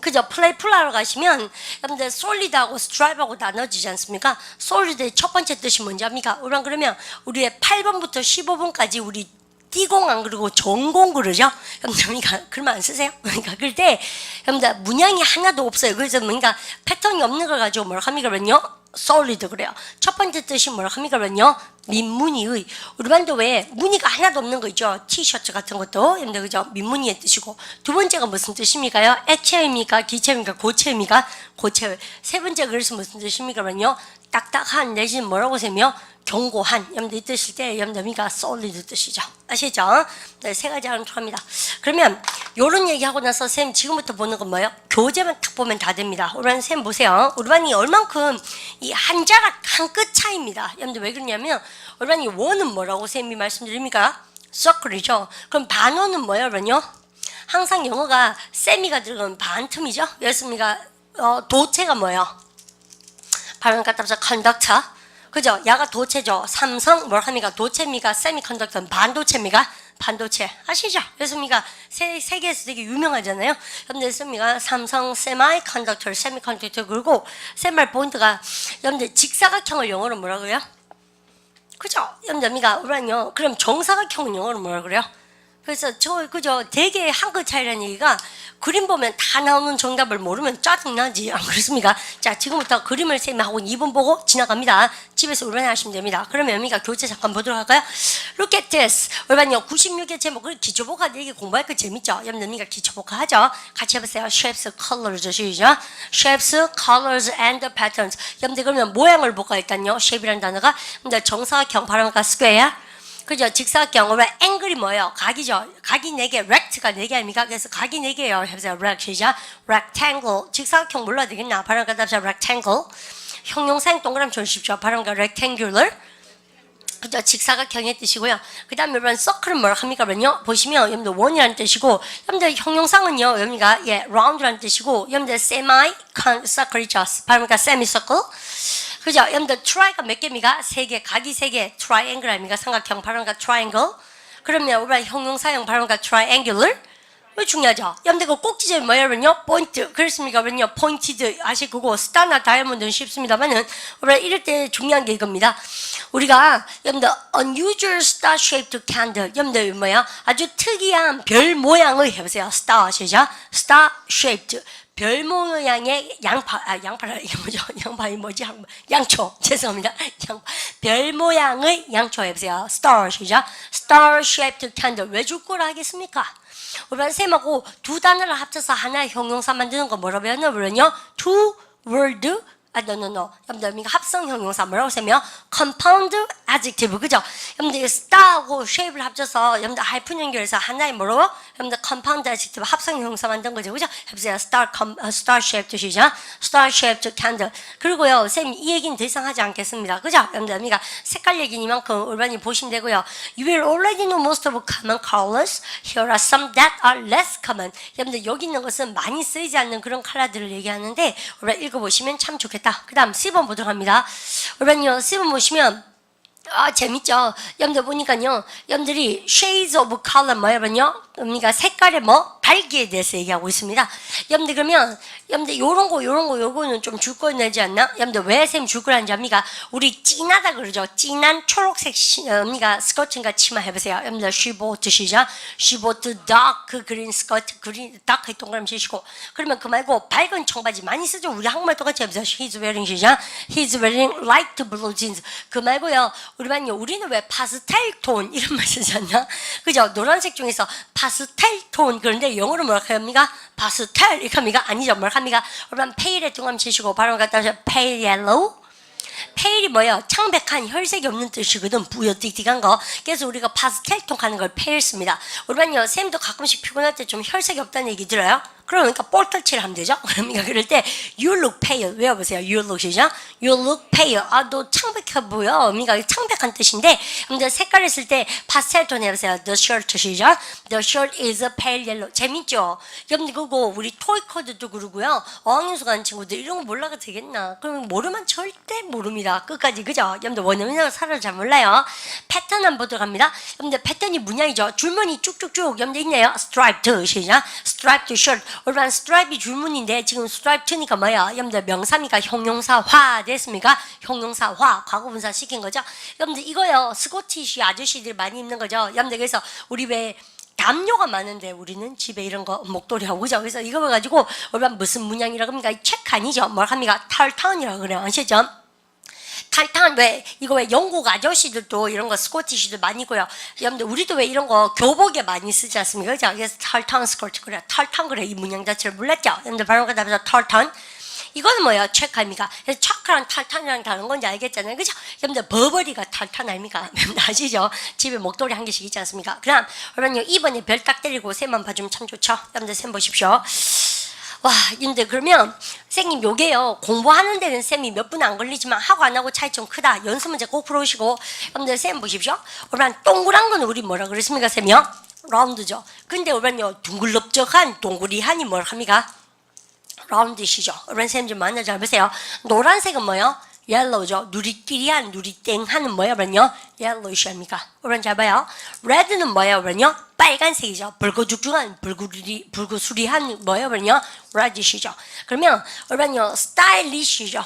그죠? 플레이풀 하러 가시면 여러분들 솔리드하고 스트라이프하고 나눠지지 않습니까? 솔리드의 첫 번째 뜻이 뭔지 압니까? 그러면 우리의 8번부터 15번까지 우리 띠공 안 그러고 전공 그러죠? 여러분들 그러면 안 쓰세요? 그러니까 그럴 때 여러분들 문양이 하나도 없어요. 그래서 뭔가 패턴이 없는 걸 가지고 뭐라 합니까? 그러면요 solid 그래요. 첫 번째 뜻이 뭐라 합니까? 그러면요 민무늬의. 우리 반도 왜 무늬가 하나도 없는 거 있죠? 티셔츠 같은 것도 여러분들 그죠? 민무늬의 뜻이고, 두 번째가 무슨 뜻입니까요? 액체입니까? 기체입니까? 고체입니까? 고체. 세 번째 그래서 무슨 뜻입니까? 그러면요 딱딱한 내지는 뭐라고 세며 견고한, 여러분들 이 뜻일 때 여러분들이가 solid 뜻이죠. 아시죠? 네, 세 가지 하는 합니다. 그러면 요런 얘기하고 나서 쌤 지금부터 보는 건 뭐예요? 교재만 딱 보면 다 됩니다. 우리 쌤 보세요. 우리 반이 얼만큼 이 한 자락 한 끗 차이입니다. 여러분들 왜 그러냐면 우리 반이 원은 뭐라고 쌤이 말씀드립니까? circle이죠. 그럼 반원은 뭐예요? 그러면요 항상 영어가 세미가 들어가면 반틈이죠. 예습니까? 도체가 뭐예요? 발음 갖다 서 컨덕터, 그죠? 야가 도체죠. 삼성 뭘 합니까? 도체입니까? 세미컨덕터는 반도체입니까? 반도체. 아시죠? 그래서 우리가 세계에서 되게 유명하잖아요. 여러분들 쌤이가 삼성 세미컨덕터, 세미컨덕터, 그리고 쌤말 포인트가 여러분들 직사각형을 영어로 뭐라 그래요? 그죠? 여러분들 우리가 우리는요, 그럼 정사각형은 영어로 뭐라 그래요? 그래서 그죠? 되게 한 끗 차이라는 얘기가, 그림 보면 다 나오는 정답을 모르면 짜증나지, 안 그렇습니까? 자, 지금부터 그림을 쌤이 하고 2번 보고 지나갑니다. 집에서 울반 하시면 됩니다. 그러면 우리가 교재 잠깐 보도록 할까요? Look at this. 울반요 96의 제목을 기초복화 얘기 공부할 거 재밌죠? 여러분들 우리가 기초복화 하죠? 같이 해보세요. Shapes, colors 시죠? Shapes, colors and patterns. 여러분들 그러면 모양을 볼까 일단요? Shape이라는 단어가 정사각형, 발음과 square, 그죠? 직사각형, 오늘 앵글이 뭐예요? 각이죠? 각이 4개, rect가 4개 아닙니까? 그래서 각이 4개예요. 해보세요. rect, 시작. rectangle. 직사각형 몰라야 되겠나? 발음과 답시다. rectangle. 형용사인 동그라미 쳐주십시오. 발음과 rectangular. 그죠? 직사각형의 뜻이고요. 그 다음에 여러분, circle은 뭐라 합니까? 그러면요. 보시면, 여러분들 원이라는 뜻이고, 여러분들 형용사는요, 여러분가, round라는 뜻이고, 여러분들 semi-circle이죠. 발음과 semicircle. 그죠? 여러분들 try가 몇 개입니까? 3개, 각이 3개, triangle 아닙니까? 삼각형, 발음과 triangle. 그러면 우리가 형용사형 발음과 triangular. 왜 중요하죠? 여러분들 그 꼭지점이 뭐냐면요? 포인트. 그렇습니까? 그러면요, 포인티드 아시고, 스타나 다이아몬드는 쉽습니다만은, 우리가 이럴 때 중요한 게 이겁니다. 우리가, 여러분들, unusual star shaped candle. 여러분들 뭐야? 아주 특이한 별 모양의, 해보세요. star 아시죠? star shaped. 별 모양의 양파라 이게 뭐죠? 양파이 뭐지? 양초. 죄송합니다. 별 모양의 양초 해보세요. star 시작. star shaped candle. 왜 줄 거라 하겠습니까? 우리 쌤하고 두 단어를 합쳐서 하나의 형용사 만드는 거 뭐라고 배웠냐면요. two word no. 여러분들 합성 형용사 뭐라고 쓰면 compound adjective 그죠? 여러분들 star하고 shape를 합쳐서 여러분들 하이픈 연결해서 하나의 뭐라고? 여러분들 compound adjective 합성 형용사 만든 거죠, 그죠? 해보세요. star shaped 시작. star shaped candle. 그리고요, 쌤 이 얘기는 더 이상 하지 않겠습니다, 그죠? 여러분들 그러니까 색깔 얘기는 이만큼 올바니 보시면 되고요. You will already know most of common colors. Here are some that are less common. 여러분들 여기 있는 것은 많이 쓰이지 않는 그런 컬러들을 얘기하는데 올바니 읽어보시면 참 좋겠다. 그 다음 C번 보도록 합니다. 여러분요, C번 보시면 재밌죠? 여러분들 보니까요, 여러분들이 shades of color 뭐냐면요, 그러니까 색깔의 달기에 대해서 얘기하고 있습니다. 여러분들 그러면 여러분들 요거는 좀 줄 거 내지 않나? 여러분들 왜 쌤 줄 거라는지 압니까? 우리 진하다 그러죠. 진한 초록색 스커트인가 치마 해보세요. 여러분들 she bought 시작. she bought dark green skirt, green dark 동그라미 치시고. 그러면 그 말고 밝은 청바지 많이 쓰죠. 우리 한국말 똑같이 해보세요. he's wearing 시작. he's wearing light blue jeans. 그 말고요, 우리는 왜 파스텔 톤 이런 말 쓰지 않나? 그죠? 노란색 중에서 파스텔 톤. 그런데 영어로 뭐라 합니까? 파스텔 이렇게 합니까? 아니죠. 뭐라 합니까? 여러분 페일에 동그라미 치시고 발음 갖다 하셔. pale yellow. 페일이 뭐예요? 창백한 혈색이 없는 뜻이거든. 뿌옇틱틱한 거. 그래서 우리가 파스텔 톤 하는 걸 페일 씁니다. 우리만요, 쌤도 가끔씩 피곤할 때 좀 혈색이 없다는 얘기 들어요? 그러니까 볼터치를 하면 되죠? 그러니까 그럴 때 you look pale 외워보세요. you look 시작. you look pale. 너 창백해 보여. 그러니까 창백한 뜻인데 여러분들 색깔을 쓸 때 파스텔 톤 해보세요. the shirt 시작. the shirt is a pale yellow. 재밌죠? 여러분들 그거 우리 토익 코드도 그러고요. 어학연수 가는 친구들 이런 거 몰라도 되겠나? 그럼 모르면 절대 모릅니다. 끝까지 그죠? 여러분들 원어민은 사를 잘 몰라요. 패턴 한번 보도록 합니다. 여러분들 패턴이 문양이죠. 줄무늬 쭉쭉쭉 여러분들 있네요. striped 시작. striped shirt. 올바른 스트라이프 줄무늬인데 지금 스트라이프니까 뭐야? 여러분들 명사니까 형용사화 됐습니까? 형용사화 과거분사 시킨 거죠. 여러분들 이거요, 스코티시 아저씨들 많이 입는 거죠. 여러분들 그래서 우리 왜 담요가 많은데 우리는 집에 이런 거 목도리하고 그죠? 그래서 이거 가지고 올바른 무슨 문양이라고 합니까? 책 아니죠? 뭘 합니까? 탈탄이라고 그래요. 아시죠? 탈탄 왜 영국 아저씨들도 이런 거 스코티시들 많이 입고요. 여러분들 우리도 왜 이런 거 교복에 많이 쓰지 않습니까? 그죠? 그래서 탈탄 스커트 그래. 탈탄 그래. 이 문양 자체를 몰랐죠? 여러분들 바로 그다음에 탈탄. 이거는 뭐예요? 체크입니까? 그래서 체크랑 탈탄이랑 다른 건지 알겠잖아요. 그죠? 여러분들 버버리가 탈탄 아닙니까? 여러분들 아시죠? 집에 목도리 한 개씩 있지 않습니까? 그럼 여러분 2번에 별 딱 때리고 셈만 봐주면 참 좋죠? 여러분들 셈 보십시오. 와, 근데 그러면 선생님 요게요, 공부하는 데는 쌤이 몇 분 안 걸리지만 하고 안 하고 차이 좀 크다. 연습 문제 꼭 풀어오시고. 여러분들 쌤 보십시오. 그러면 동그란 건 우리 뭐라 그랬습니까 쌤이요? 라운드죠. 근데 그러면요, 둥글럽적한 동그리한이 뭘 합니까? 라운드시죠. 여러분 쌤 좀 만나 잘 보세요. 노란색은 뭐요? 옐로우죠. 누리끼리한 누리땡하는 뭐야 그러면요? 옐로우시합니까? 여러분 잘 봐요. 레드는 뭐야 그러면요? 빨간색이죠. 붉어죽죽한 붉으수리한 뭐야 그러면요? 레드시죠. 그러면 여러분요, 스타일리시죠.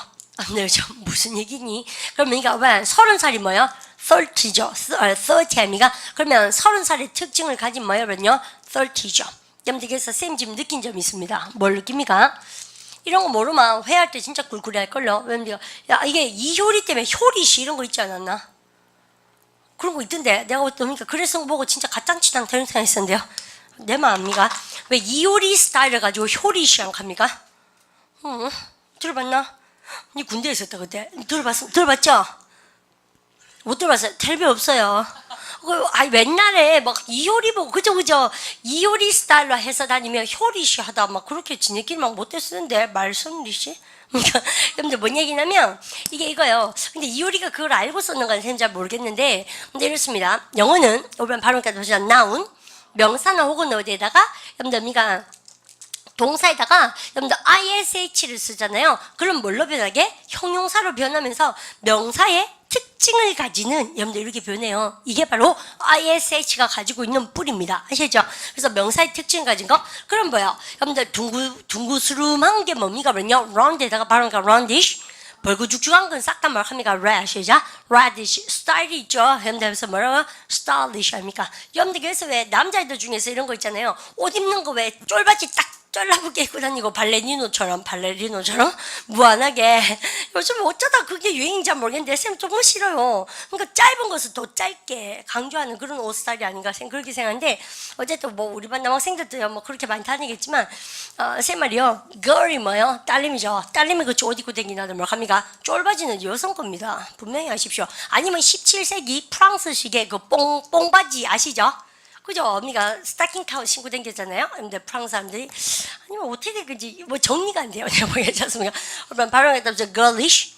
네, 무슨 얘기니? 그러면 이거 30살이 뭐예요? 30죠. 30입니까? 그러면 30살의 특징을 가진 뭐예요 그러면요? 30죠. 여러분들 그래서 쌤 지금 느낀 점이 있습니다. 뭘 느낍니까? 이런 거 모르면 회할 때 진짜 꿀꿀이 할걸요. 왜냐면 이게 이효리 때문에 효리시 이런 거 있지 않았나? 그런 거 있던데 내가 보니까 그래서 보고 진짜 가짱치당 되는 생각이 있었는데요. 내 마음입니까? 왜 이효리 스타일을 가지고 효리시랑 갑니까? 들어봤나? 니 군대에 있었다 그때. 들어봤죠? 못 들어봤어요. 텔레비 없어요. 옛날에 막 이효리 보고 그죠 이효리 스타일로 해서 다니면 효리시 하다 막 그렇게 지네끼리 막 못돼 쓰는데 말썽리시. 여러분들 뭔 얘기냐면 이게 이거요. 근데 이효리가 그걸 알고 썼는 건 잘 모르겠는데, 근데 이렇습니다. 영어는 오면 발음까지 보시죠. noun 명사나 혹은 어디에다가 여러분들 우리가 동사에다가 여러분들 ish를 쓰잖아요. 그럼 뭘로 변하게? 형용사로 변하면서 명사의 특징을 가지는 여러분들 이렇게 변해요. 이게 바로 ish가 가지고 있는 뿔입니다. 아시죠? 그래서 명사의 특징을 가진 거. 그럼 뭐야? 여러분들 둥구스름한 게 뭡니까? 그러면요, round에다가 바로 roundish. 벌구죽죽한 건 싹 다 뭘 합니까? rash이죠? radish. 스타일이 있죠? 여러분들 그래서 뭐라고? stylish 합니까? 여러분들 그래서 왜 남자애들 중에서 이런 거 있잖아요. 옷 입는 거 왜 쫄바지 딱 쫄라붙게 입고 다니고 발레리노처럼 무한하게 요즘 어쩌다 그게 유행인지 모르겠는데 쌤 조금 싫어요. 그러니까 짧은 것을 더 짧게 강조하는 그런 옷 스타일이 아닌가 그렇게 생각하는데 어쨌든 뭐 우리 반 남학생들도 뭐 그렇게 많이 다니겠지만 쌤 말이요 girl이 뭐요? 딸님이죠. 딸님이 그 옷 입고 다니는 아들 뭐 합니까? 쫄바지는 여성 겁니다. 분명히 아십시오. 아니면 17세기 프랑스식의 그 뽕바지 아시죠? 그죠? 언니가 스타킹 타운 신고 다녔잖아요. 근데 프랑스 사람들이 아니면 어떻게 그지 뭐 정리가 안 돼요. 내가 보기 괜찮습니까? 그러면 발언했다 저 girlish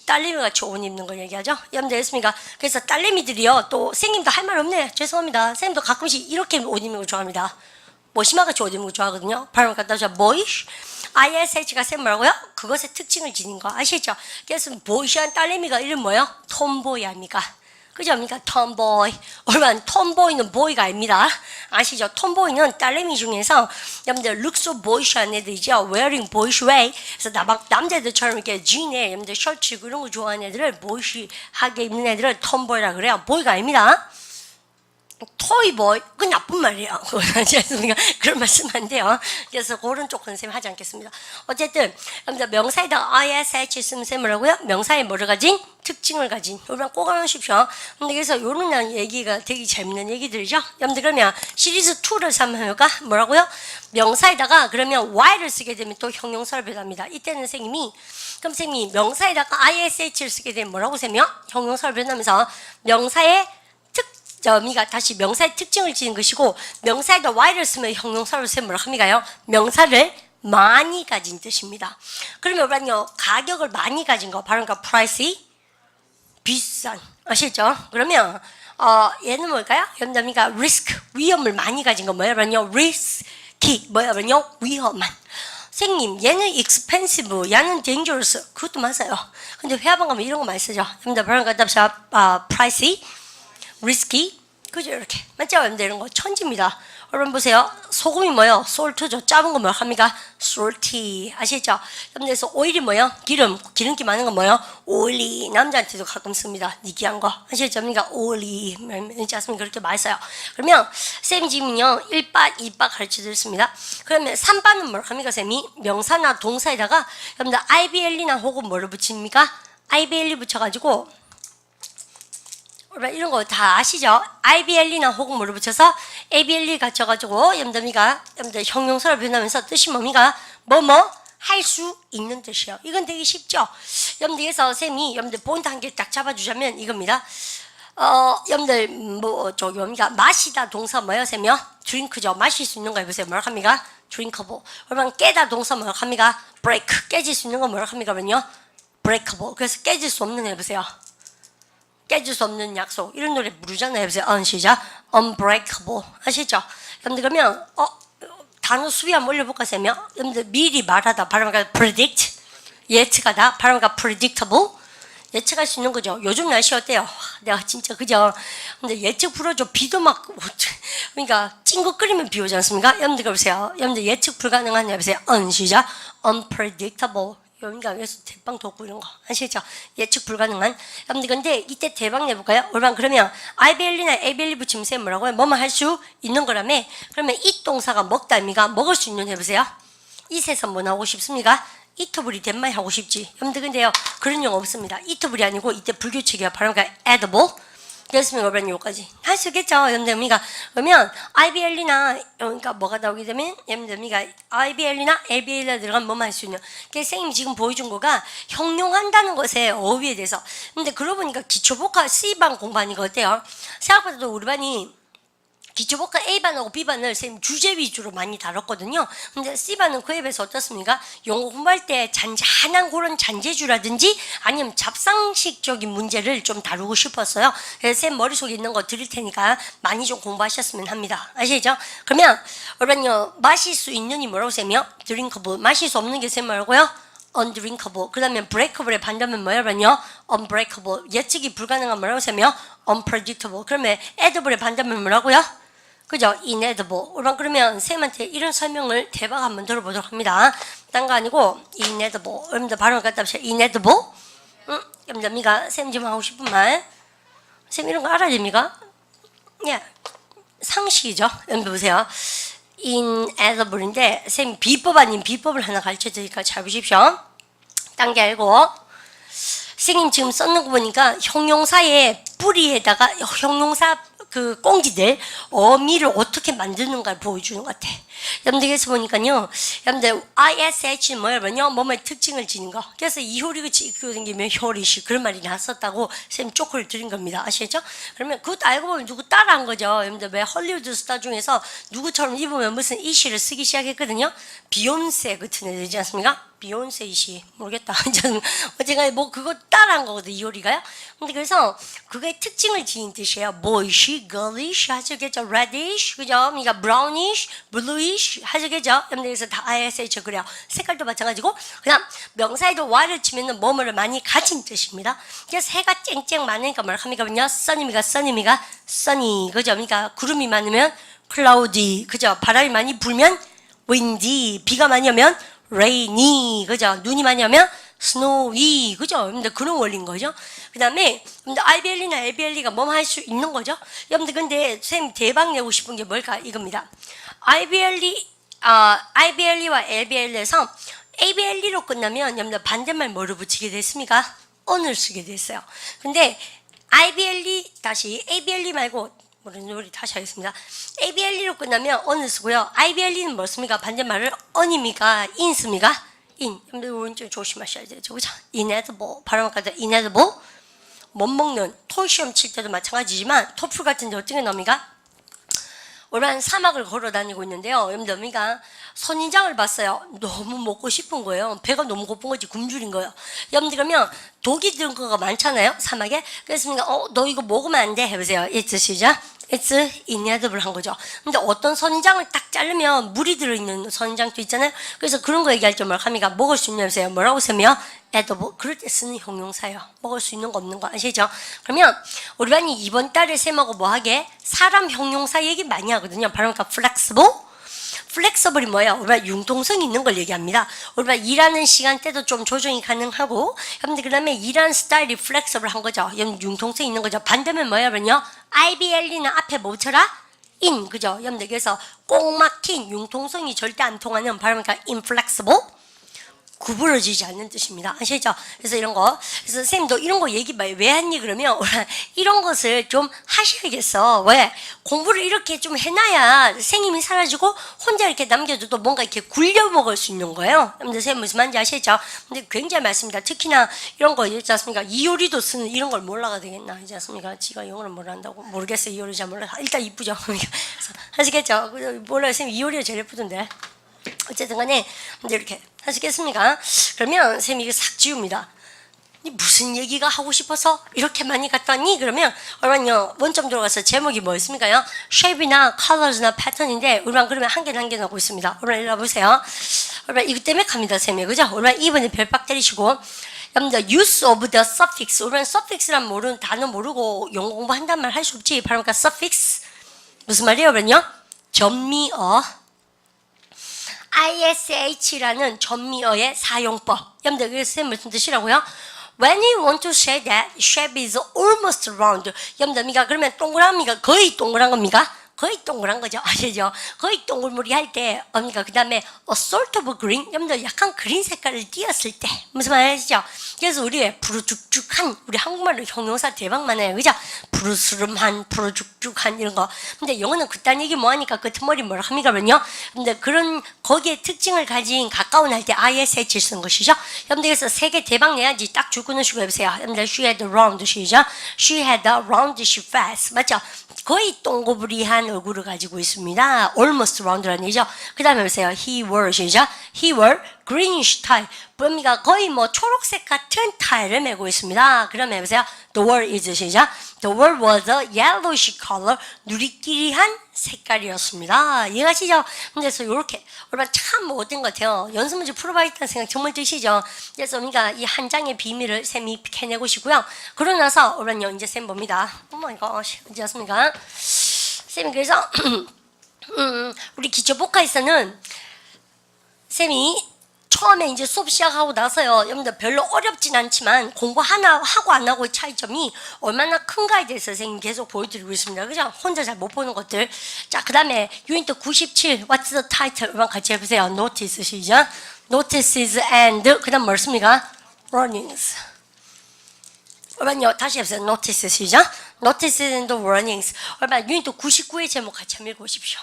딸내미가 좋은 옷 입는 걸 얘기하죠. 여러분들 됐습니까? 그래서 딸내미들이요 또 선생님도 할 말 없네. 죄송합니다. 선생님도 가끔씩 이렇게 옷 입는 걸 좋아합니다. 뭐 심하게 옷 입는 걸 좋아하거든요. 발언 갖다 줘 boyish ISH가 쌤 뭐라고요? 그것의 특징을 지닌 거 아시죠? 그래서 보이시한 딸내미가 이름 뭐예요? 톰보이 아닙니까? 그죠? 그러니까 톰보이. 얼마나 톰보이는 보이가 아닙니다. 아시죠? 톰보이는 딸내미 중에서 여러분들 look so boyish한 애들이죠. wearing boyish way. 그래서 남자들처럼 이렇게 진에 여러분들 셔츠 이런 거 좋아하는 애들을 boyish하게 입는 애들을 톰보이라 그래요. 보이가 아닙니다. 토이보이 그 나쁜 말이에요. 그런 말씀 안 돼요. 그래서 그런 쪽은 쌤 하지 않겠습니다. 어쨌든 명사에다가 ISH 쓰면 쌤 뭐라고요? 명사에 뭐를 가진? 특징을 가진. 여러분 꼭 알아주십시오. 근데 그래서 이런 얘기가 되게 재밌는 얘기들이죠. 여러분들 그러면 시리즈 2를 삼으니까 뭐라고요? 명사에다가 그러면 Y를 쓰게 되면 또 형용사를 변합니다. 이때는 선생님이 그럼 선생님이 명사에다가 ISH를 쓰게 되면 뭐라고 쌤이요? 형용사를 변하면서 명사의 미가 다시 명사의 특징을 지닌 것이고 명사에다 Y를 쓰면 형용사로 쓰면 뭐라 합니까요? 명사를 많이 가진 뜻입니다. 그러면 뭐라요? 가격을 많이 가진 거 바로 그러니까 price 비싼 아시죠? 그러면 얘는 뭘까요? 여러분들이니까 risk 위험을 많이 가진 거 뭐예요? 그러면 risky 뭐예요? 그러면 위험한 선생님 얘는 expensive 얘는 dangerous 그것도 맞아요. 근데 회화방 가면 이런 거 많이 쓰죠. 여러분들 바로 그러니까 pricey risky 그죠 이렇게 맞죠? 여러분들 이런 거 천지입니다. 여러분 보세요. 소금이 뭐요? salt죠. 짜은 거 뭐 합니까? salty 아시죠? 여러분들에서 오일이 뭐요? 기름기 많은 거 뭐요? 오일리 남자한테도 가끔 씁니다. 니기한 거 아시죠? 그러니까 오일리 뭔지 아십니까? 그렇게 많이 써요. 그러면 쌤이 지금요 1바 2바 가르쳐 드렸습니다. 그러면 3바는 뭐 합니까? 쌤이 명사나 동사에다가 여러분들 IBL이나 혹은 뭐를 붙입니까? IBL 붙여가지고 이런 거 다 아시죠? IBL이나 혹은 뭐를 붙여서 ABL 갖춰가지고 여러분들 형용사로 변하면서 뜻이 뭡니까? 할 수 있는 뜻이에요. 이건 되게 쉽죠? 여러분들에서 쌤이 여러분들 포인트 한 개 딱 잡아주자면 이겁니다. 여러분들 뭡니까? 마시다 동사 뭐예요, 쌤이요? drink죠. 마실 수 있는 거 해보세요. 뭐라 합니까? drinkable. 그러면 깨다 동사 뭐라 합니까? break. 깨질 수 있는 거 뭐라 합니까? 그러면요? breakable. 그래서 깨질 수 없는 해보세요. 깨질 수 없는 약속 이런 노래 부르잖아요. 해보세요. 시작. unbreakable 아시죠? 여러분들 그러면 단어 수비 한번 올려볼까 쌤이요? 여러분들 미리 말하다 발음가 predict 예측하다 발음가 predictable 예측할 수 있는 거죠. 요즘 날씨 어때요? 내가 진짜 그죠? 근데 예측 불허죠. 비도 막 그러니까 찡긋 끓이면 비 오지 않습니까? 여러분들 보세요. 여러분들 예측 불가능한 해보세요. 시작. unpredictable 여기가 여기서 대빵 돋고 이런 거 아시죠? 예측 불가능한 여러분들 근데 이때 대박 내볼까요? 얼마 그러면 IBL이나 ABL 붙이면 쌤 뭐라고요? 뭐뭐 할 수 있는 거라며 그러면 이 동사가 먹다 입니까? 먹을 수 있는 해보세요. 이세서 뭐 나오고 싶습니까? 이터블이 된 말 하고 싶지 여러분들 근데요 그런 용어 없습니다. 이터블이 아니고 이때 불규칙이야 바로 그러니까 edible 그랬으면 어떤 요까지 할 수 있겠죠. 여러분들 우리가 그러면 IBL이나 그러니까 뭐가 나오게 되면 여러분들 우리가 IBL이나 ABL에 들어가면 뭐만 할 수 있는 그래서 선생님이 지금 보여준 거가 형용한다는 것에 어휘에 대해서 근데 그러고 보니까 기초복합 C반 공부하는 거 어때요? 생각보다도 우리 반이 기초복합 A반하고 B반을 선생님 주제 위주로 많이 다뤘거든요. 근데 C반은 그에 비해서 어떻습니까? 영어 공부할 때 잔잔한 그런 잔재주라든지 아니면 잡상식적인 문제를 좀 다루고 싶었어요. 그래서 쌤 머릿속에 있는 거 드릴 테니까 많이 좀 공부하셨으면 합니다. 아시죠? 그러면 여러분요 마실 수 있는이 뭐라고 쌤이요? drinkable 마실 수 없는 게 쌤 뭐라고요? undrinkable 그 다음에 breakable의 반대면 뭐냐면요 unbreakable 예측이 불가능한 뭐라고 쌤이요? unpredictable 그러면 edible의 반대면 뭐라고요? 그죠? inedible 그러면 쌤한테 이런 설명을 대박 한번 들어보도록 합니다. 딴 거 아니고 inedible 여러분들 발음을 갖다 보세요. inedible 여러분들 미가 쌤 지금 하고 싶은 말 쌤 이런 거 알아야 됩니까? 예 상식이죠. 여러분들 보세요. inedible인데 쌤 비법 아닌 비법을 하나 가르쳐 드릴까? 잘 보십시오. 딴 게 아니고 선생님 지금 썼는 거 보니까 형용사의 뿌리에다가 형용사 그 꽁지들 어미를 어떻게 만드는가를 보여주는 것 같아. 여러분들 여기서 보니까요, 여러분들 ISH는 뭐냐면요, 몸의 특징을 지닌 거. 그래서 이효리가 지고 다니면 효리시 그런 말이 나왔었다고 쌤 쪼크를 드린 겁니다. 아시겠죠? 그러면 그것도 알고 보면 누구 따라한 거죠. 여러분들 왜 헐리우드 스타 중에서 누구처럼 입으면 무슨 이시를 쓰기 시작했거든요. 비욘세 같은 애들이지 않습니까? 비욘세 이시 모르겠다. 어쨌거나 뭐 그거 따라한 거거든 이효리가요. 근데 그래서 그거의 특징을 지닌 뜻이에요. boyish, girlish 하시겠죠? reddish 그죠? 그러니까 brownish, bluish 하시겠죠? 여러분들 그래서 다 ISH 그래요. 색깔도 마찬가지고 그다음 명사에도 Y를 치면은 뭐뭐를 많이 가진 뜻입니다. 그래서 해가 쨍쨍 많으니까 뭐라 합니까요? sunny가 sunny 그죠? 그러니까 구름이 많으면 cloudy 그죠? 바람이 많이 불면 windy 비가 많이 오면 rainy 그죠? 눈이 많이 오면 snowy 그죠? 여러분들 그런 원리인 거죠. 그 다음에 IBL이나 ABL이가 뭐 할 수 있는 거죠. 여러분들 근데 선생님 대박 내고 싶은 게 뭘까 이겁니다. IBLE와 ABL에서 ABLE로 끝나면 여러분들 반대말 뭐를 붙이게 됐습니까? on을 쓰게 됐어요. 근데 IBLE 다시 ABLE 말고 우리 다시 하겠습니다. ABLE로 끝나면 on을 쓰고요. IBLE는 뭐습니까? 반대말을 on입니까? in습니까? in. 여러분들 오른쪽 조심하셔야 돼요. 그죠? inedible. 발음할 때 inedible. 못 먹는 토 시험 칠 때도 마찬가지지만 토플 같은 데 어떻게 나옵니까? 올해 사막을 걸어 다니고 있는데요. 여러분들 어미가 선인장을 봤어요. 너무 먹고 싶은 거예요. 배가 너무 고픈 거지 굶주린 거예요. 여러분들 그러면 독이 들은 거가 많잖아요. 사막에. 그래서 너 이거 먹으면 안 돼. 해보세요. It's 시작. It's inedible 한 거죠. 근데 어떤 선인장을 딱 자르면 물이 들어있는 선인장도 있잖아요. 그래서 그런 거 얘기할 때 뭐라 합니까? 먹을 수 있냐면서요. 뭐라고 쓰면 edible. 그럴 때 쓰는 형용사예요. 먹을 수 있는 거 없는 거 아시죠? 그러면 우리 반이 이번 달에 쌤하고 뭐 하게? 사람 형용사 얘기 많이 하거든요. 바로 그러니까 flexible. 플렉서블이 뭐예요? 우리가 융통성이 있는 걸 얘기합니다. 우리가 일하는 시간대도 좀 조정이 가능하고, 여러분들 그다음에 일하는 스타일이 플렉서블한 거죠. 융통성이 있는 거죠. 반대면 뭐냐면요, IBLE는 앞에 뭐 붙여라? in 그죠? 여러분들 그래서 꼭 막힌 융통성이 절대 안 통하는 바로 그러니까 inflexible. 구부러지지 않는 뜻입니다. 아시죠? 그래서 이런 거. 그래서 선생님도 이런 거 얘기 왜 했니? 그러면 이런 것을 좀 하셔야겠어. 왜? 공부를 이렇게 좀 해놔야 선생님이 사라지고 혼자 이렇게 남겨줘도 뭔가 이렇게 굴려 먹을 수 있는 거예요. 여러분들 선생님 무슨 말인지 아시죠? 근데 굉장히 많습니다. 특히나 이런 거 있지 않습니까? 이효리도 쓰는 이런 걸 몰라가 되겠나? 있지 않습니까? 지가 영어를 모른다고? 모르겠어요. 이효리 잘 몰라. 일단 이쁘죠? 그래서 하시겠죠? 몰라요. 선생님 이효리가 제일 예쁘던데. 어쨌든 간에 근데 이렇게 하시겠습니까? 그러면 쌤이 이거 싹 지웁니다. 무슨 얘기가 하고 싶어서 이렇게 많이 갔더니 그러면 얼마요 원점 들어가서 제목이 뭐였습니까요? shape이나 colors나 pattern인데 얼마 그러면 한 개 남겨놓고 있습니다. 얼마 일로 보세요. 얼마 이거 때문에 갑니다 쌤이 그죠? 얼마 2번에 별박 때리시고 여러분들 use of the suffix 얼마 suffix란 모르는 단어 모르고 영어 공부한단 말 할 수 없지. 바로 그러니까 suffix 무슨 말이에요? 그러면요 전미어 ISH라는 전미어의 사용법. 여러분들 그래서 무슨 뜻이라고요? When you want to say that shape is almost round. 여러분들 미가 그러면 동그라미가 거의 동그란 겁니까? 거의 동그란 거죠. 아시죠? 거의 동글무리 할 때, 그러니까 그 다음에 a sort of green, 여러분들 약간 그린 색깔을 띄었을 때 무슨 말 아시죠? 그래서 우리 푸르죽죽한 우리 한국말로 형용사 대박 많아요, 그죠? 푸르스름한, 푸르죽죽한 이런 거. 근데 영어는 그딴 얘기 뭐 하니까 그 틈머리 뭐라 합니까, 그러면요? 근데 그런 거기에 특징을 가진 가까운 할 때 ISH 쓰는 것이죠. 여러분들 그래서 세계 대박 내야지 딱 줄 끊으시고 해보세요. 여러분들 she had a round 시죠? She had a roundish face, 맞죠? 거의 동고부리한 얼굴을 가지고 있습니다. Almost round라는 얘기죠. 그 다음에 보세요. He wore 시죠? He wore greenish tie. 그러니까 거의 뭐 초록색 같은 타이를 메고 있습니다. 그러면 해보세요. The word is 시죠? The word was a yellowish color. 누리끼리한 색깔이었습니다. 이해가시죠? 그래서 이렇게 얼마나 참 어떤 것 같아요. 연습 문제 풀어봐야겠다는 생각 정말 드시죠? 그래서 그러니까 이 한 장의 비밀을 쌤이 캐내고 싶고요. 그러고 나서 얼마나 이제 쌤 봅니다. 오마이갓, 언제 왔습니까? 쌤이 그래서 우리 기초복화에서는 쌤이 처음에 이제 수업 시작하고 나서요, 여러분들 별로 어렵진 않지만 공부 하나 하고 안 하고의 차이점이 얼마나 큰가에 대해서 선생님 계속 보여드리고 있습니다. 그죠? 혼자 잘 못 보는 것들. 자, 그 다음에 유니트 97, What's the title? 여러분 같이 해보세요. Notice 시작. Notices and 그 다음 뭐였습니까? Warnings. 여러분요, 다시 해보세요. Notice 시작. Notices and warnings. 여러분 유니트 99의 제목 같이 한번 읽어보십시오.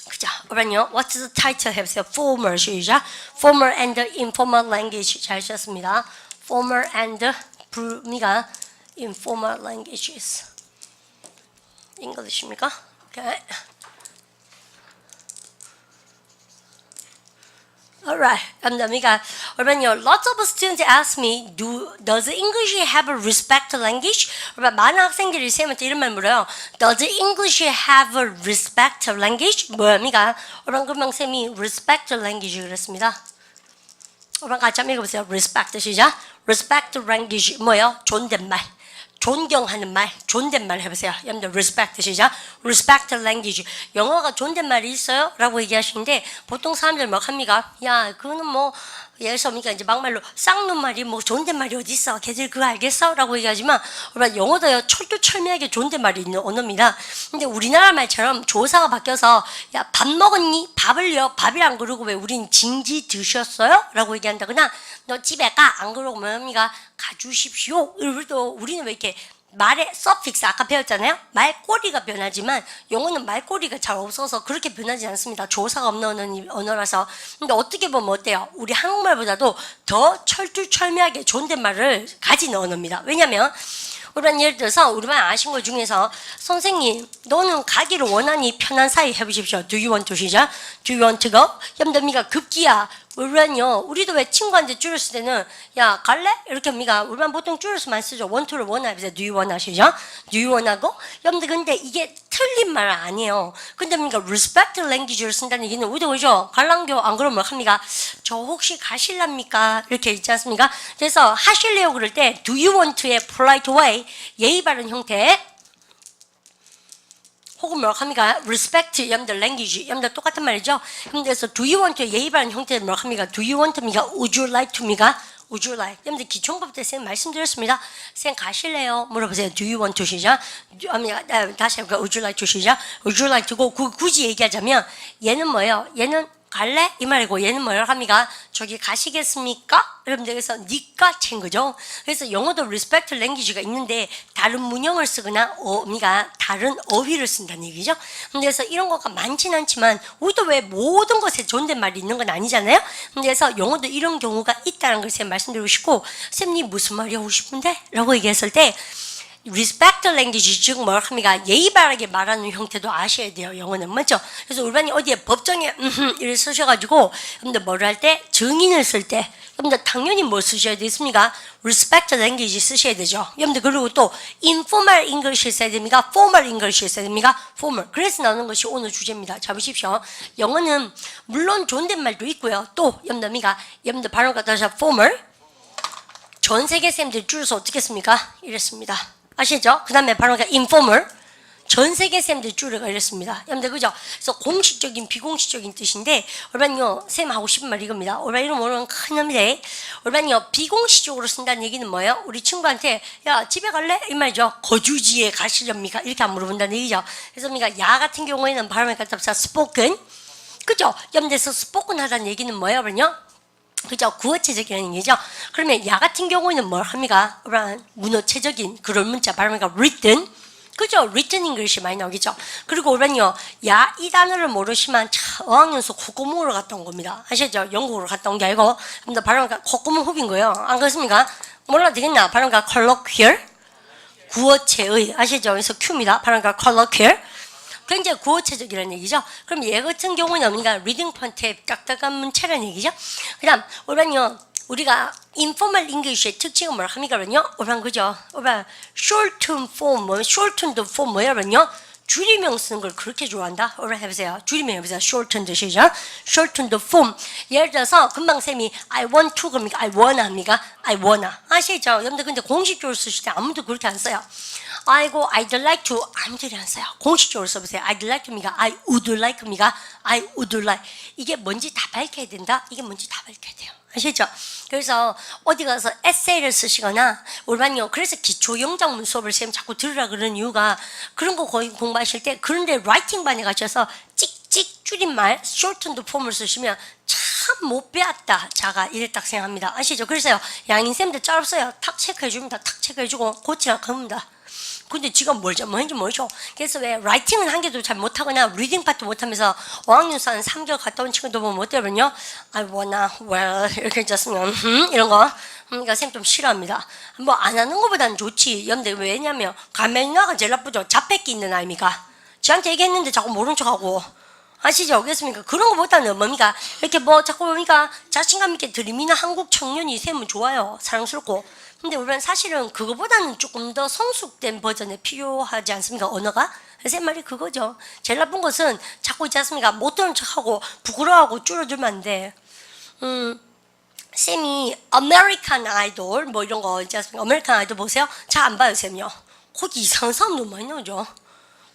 그죠? 여러분요, What's the title 해보세요. Formal 시작. Formal and informal language 잘 썼습니다. Formal and informal languages. English입니까? Okay. Alright. 여러분요, lots of students ask me, does English have a respect language? 여러분, 많은 학생들이 쌤한테 이런 말 물어요. Does English have a respect language? 뭐입니까? 여러분, 금방 쌤이 respect language 그랬습니다. 여러분, 같이 한번 읽어보세요. respect 시작. respect language 뭐예요? 존댓말. 존경하는 말, 존댓말 해보세요. 여러분들 respect 시작. respect language. 영어가 존댓말이 있어요? 라고 얘기하시는데 보통 사람들 뭐 합니까? 야, 그거는 뭐 예를 들어서 이제 막말로 쌍눈말이 뭐 존댓말이 어디 있어? 걔들 그거 알겠어? 라고 얘기하지만 영어도요 철두철미하게 존댓말이 있는 언어입니다. 근데 우리나라 말처럼 조사가 바뀌어서 야, 밥 먹었니? 밥을요? 밥이랑 그러고 왜 우린 징지 드셨어요? 라고 얘기한다거나 너 집에 가? 안 그러고 뭡니까? 가주십시오. 우리는 왜 이렇게 말의 서픽스 아까 배웠잖아요. 말꼬리가 변하지만 영어는 말꼬리가 잘 없어서 그렇게 변하지 않습니다. 조사가 없는 언어라서. 근데 어떻게 보면 어때요? 우리 한국말보다도 더 철두철미하게 존댓말을 가진 언어입니다. 왜냐면 우리는 예를 들어서 우리만 아신 것 중에서 선생님 너는 가기를 원하니 편한 사이 해보십시오. Do you want to 시작? Do you want to go? 여러분들 급기야. 우리도 왜 친구한테 줄였을 때는 야 갈래? 이렇게 합니까? 우리만 보통 줄여서만 쓰죠. 원투를 원하. Do you wanna 시죠? Do you wanna go? 여러분들 근데 이게 틀린 말 아니에요. 근데 respect language를 쓴다는 얘기는 우리도 그죠? 갈랑교 안 그러면 뭐 합니까? 저 혹시 가실랍니까? 이렇게 있지 않습니까? 그래서 하실래요 그럴 때 do you want to의 polite way 예의 바른 형태 혹은 뭐라고 합니까? respect, 여러분들 language, 여러분들 똑같은 말이죠. 그래서 do you want to 예의 바른 형태는 뭐라고 합니까? do you want to입니까? would you like to입니까? would you like? 여러분들 기초법 때 쌤 말씀드렸습니다. 쌤 가실래요? 물어보세요. do you want to 시작? 다시 해볼까요? would you like to 시작? would you like to고 굳이 얘기하자면 얘는 뭐예요? 얘는 갈래? 이 말이고 얘는 뭐라고 합니까? 저기 가시겠습니까? 여러분들 그래서 니까 친 거죠. 그래서 영어도 respect language가 있는데 다른 문형을 쓰거나 다른 어휘를 쓴다는 얘기죠. 그래서 이런 거가 많진 않지만 우리도 왜 모든 것에 존댓말이 있는 건 아니잖아요. 그래서 영어도 이런 경우가 있다는 걸 쌤 말씀드리고 싶고 쌤님 무슨 말이 하고 싶은데? 라고 얘기했을 때 respect language 즉 뭐라고 합니까? 예의 바르게 말하는 형태도 아셔야 돼요. 영어는 맞죠? 그래서 우리반이 어디에 법정에 이를 쓰셔가지고 여러분들 뭐를 할 때 증인을 쓸 때 여러분들 당연히 뭐 쓰셔야 되겠습니까? respect language 쓰셔야 되죠. 여러분들 그리고 또 informal English 써야 됩니까? formal English 써야 됩니까? formal. 그래서 나오는 것이 오늘 주제입니다. 자 보십시오. 영어는 물론 존댓말도 있고요. 또 여러분들 발음 갖다서 formal 전 세계 쌤들 줄여서 어떻게 씁니까? 이랬습니다. 아시죠? 그 다음에 바로 informal 전 세계 쌤들 줄여가 이랬습니다. 여러분들 그죠? 그래서 공식적인 비공식적인 뜻인데 얼반요 쌤 하고 싶은 말 이겁니다. 얼반 이름 모르면 큰 놈이래. 얼반요 비공식적으로 쓴다는 얘기는 뭐예요? 우리 친구한테 야 집에 갈래? 이 말이죠. 거주지에 가시렵니까? 이렇게 안 물어본다는 얘기죠. 그래서 야 같은 경우에는 발음을 갖다 써 spoken 그죠? 여러분들서 spoken 하다는 얘기는 뭐예요? 얼반요? 그죠? 구어체적이라는 얘기죠. 그러면 야 같은 경우에는 뭘 합니까? 문어체적인 그런 문자 발음이니까 written 그죠? written English 많이 나오겠죠. 그리고 오면요 야 이 단어를 모르시면 어학연수 콧구멍으로 갔다 온 겁니다. 아시죠? 영국으로 갔다 온 게 아니고 발음가 콧구멍 흡인 거예요. 안 그렇습니까? 몰라도 되겠나? 발음가 colloquial 구어체의 아시죠? 그래서 Q입니다. 발음가 colloquial 굉장히 구어체적이라는 얘기죠. 그럼 얘 같은 경우는 리딩 폰트에 딱딱한 문체라는 얘기죠. 그 다음 우리가 informal English의 특징은 뭐라 합니까? 그죠? shorten form, shortened form 뭐냐면요? 줄이명 쓰는 걸 그렇게 좋아한다? 해보세요. 줄이명 해보세요. shortened 시죠? shortened form. 예를 들어서 금방 쌤이 I want to 그럽니까? I wanna 합니까? I wanna. 아시죠? 여러분들 근데 공식적으로 쓰실 때 아무도 그렇게 안 써요. 아이고 I'd like to 아무들이 안 써요. 공식적으로 써보세요. I'd like to입니까? I would like입니까? I would like. 이게 뭔지 다 밝혀야 된다. 이게 뭔지 다 밝혀야 돼요. 아시죠? 그래서 어디 가서 에세이를 쓰시거나 우리반요. 그래서 기초 영작문 수업을 쌤 자꾸 들으라 그러는 이유가 그런 거 거의 공부하실 때 그런데 라이팅반에 가셔서 찍찍 줄임말 shortened 폼을 쓰시면 참 못 배웠다 자가 이랬다 생각합니다. 아시죠? 그래서요 양인쌤들 짧았어요. 탁 체크해줍니다. 탁 체크해주고 고치라 합니다. 근데 지가 뭘 잘못했는지 모르죠. 그래서 왜 라이팅은 한 개도 잘 못하거나 리딩 파트 못하면서 어학연수 한 3개월 갔다 온 친구도 보면 어때요? I wanna well 이렇게 짰으면 이런 거 그러니까 쌤 좀 싫어합니다. 뭐 안 하는 것보다는 좋지. 근데 왜냐면 가면나가 제일 나쁘죠. 자폐기 있는 아이입니까? 지한테 얘기했는데 자꾸 모른 척하고 아시죠? 그렇습니까? 그런 것보다는 뭡니까? 이렇게 뭐 자꾸 뭡니까? 자신감 있게 들이미는 한국 청년이 쌤은 좋아요. 사랑스럽고. 근데 우리는 사실은 그거보다는 조금 더 성숙된 버전에 필요하지 않습니까? 언어가? 쌤 말이 그거죠. 제일 나쁜 것은 자꾸 있지 않습니까? 못 들은 척하고 부끄러워하고 줄여들면 안 돼. 쌤이 아메리칸 아이돌 뭐 이런 거 있지 않습니까? 아메리칸 아이돌 보세요? 잘 안 봐요, 쌤이요. 거기 이상한 사람 너무 많이 나오죠.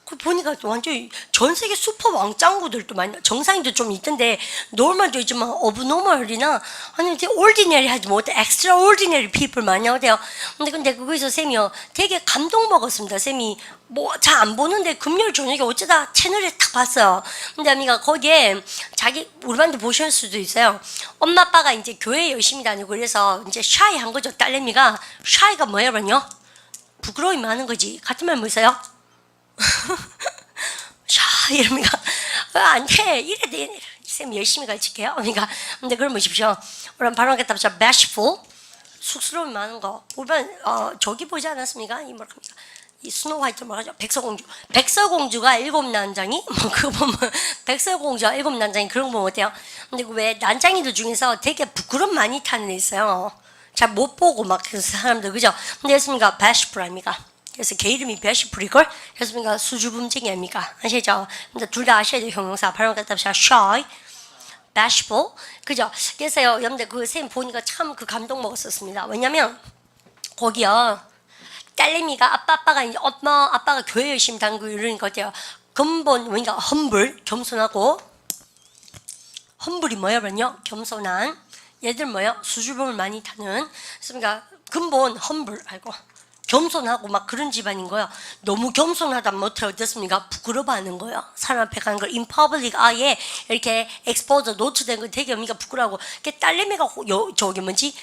그 보니까 완전 전 세계 슈퍼 왕짱구들도 많이 정상인도 좀 있던데 노멀도 있지만 어브노멀이나 아니면 이제 올디너리 하지 못해 엑스트라 올디너리 피플 많이 나오대요. 근데 거기서 쌤이요 되게 감동 먹었습니다. 쌤이 뭐 잘 안 보는데 금요일 저녁에 어쩌다 채널에 딱 봤어요. 근데 언니가 거기에 자기 우리 반도 보실 수도 있어요. 엄마 아빠가 이제 교회 열심히 다니고 그래서 이제 샤이 한 거죠. 딸내미가 샤이가 뭐예요? 부끄러움이 많은 거지. 같은 말 뭐 있어요? 샤 이럽니까? 안 돼. 이래 돼. 쌤 열심히 가르칠게요. 그러니까 근데 그럼 보십시오. 우리 발언하겠다 보자. bashful 쑥스러움이 많은 거. 우리는 저기 보지 않았습니까? 이 뭐랍니까? 이 스노우 화이트 뭐라죠? 백설공주. 백설공주가 7난장이 뭐 그거 보면 백설공주가 7난장이 그런 거 보면 어때요? 근데 왜 난장이들 중에서 되게 부끄럼 많이 타는 애 있어요. 잘 못 보고 막 그 사람들 그죠? 근데 그렇습니까? bashful 아닙니까? 그래서 걔 이름이 bashful이걸? 그래서 수줍음쟁이 아닙니까? 아시죠? 근데 둘 다 아셔야 돼요. 형용사. 발음 갖다 보시면 shy, bashful. 그죠? 그래서요. 여러분들 그 쌤 보니까 참 그 감동 먹었었습니다. 왜냐면 거기요. 딸내미가 아빠가 이제 엄마 아빠가 교회 열심히 다니고 이러니까 어때요? 근본 그러니까 험블 겸손하고 험블이 뭐야면요? 겸손한 얘들 뭐요? 수줍음을 많이 타는 그러니까 근본 험블 알고 겸손하고 막 그런 집안인 거예요. 너무 겸손하다 못해 어떻습니까? 부끄러워하는 거예요. 사람 앞에 가는 걸 인퍼블릭 아예 이렇게 엑스포저 노트된 거 되게 언니가 부끄러워하고 딸내미가 저기 뭐지?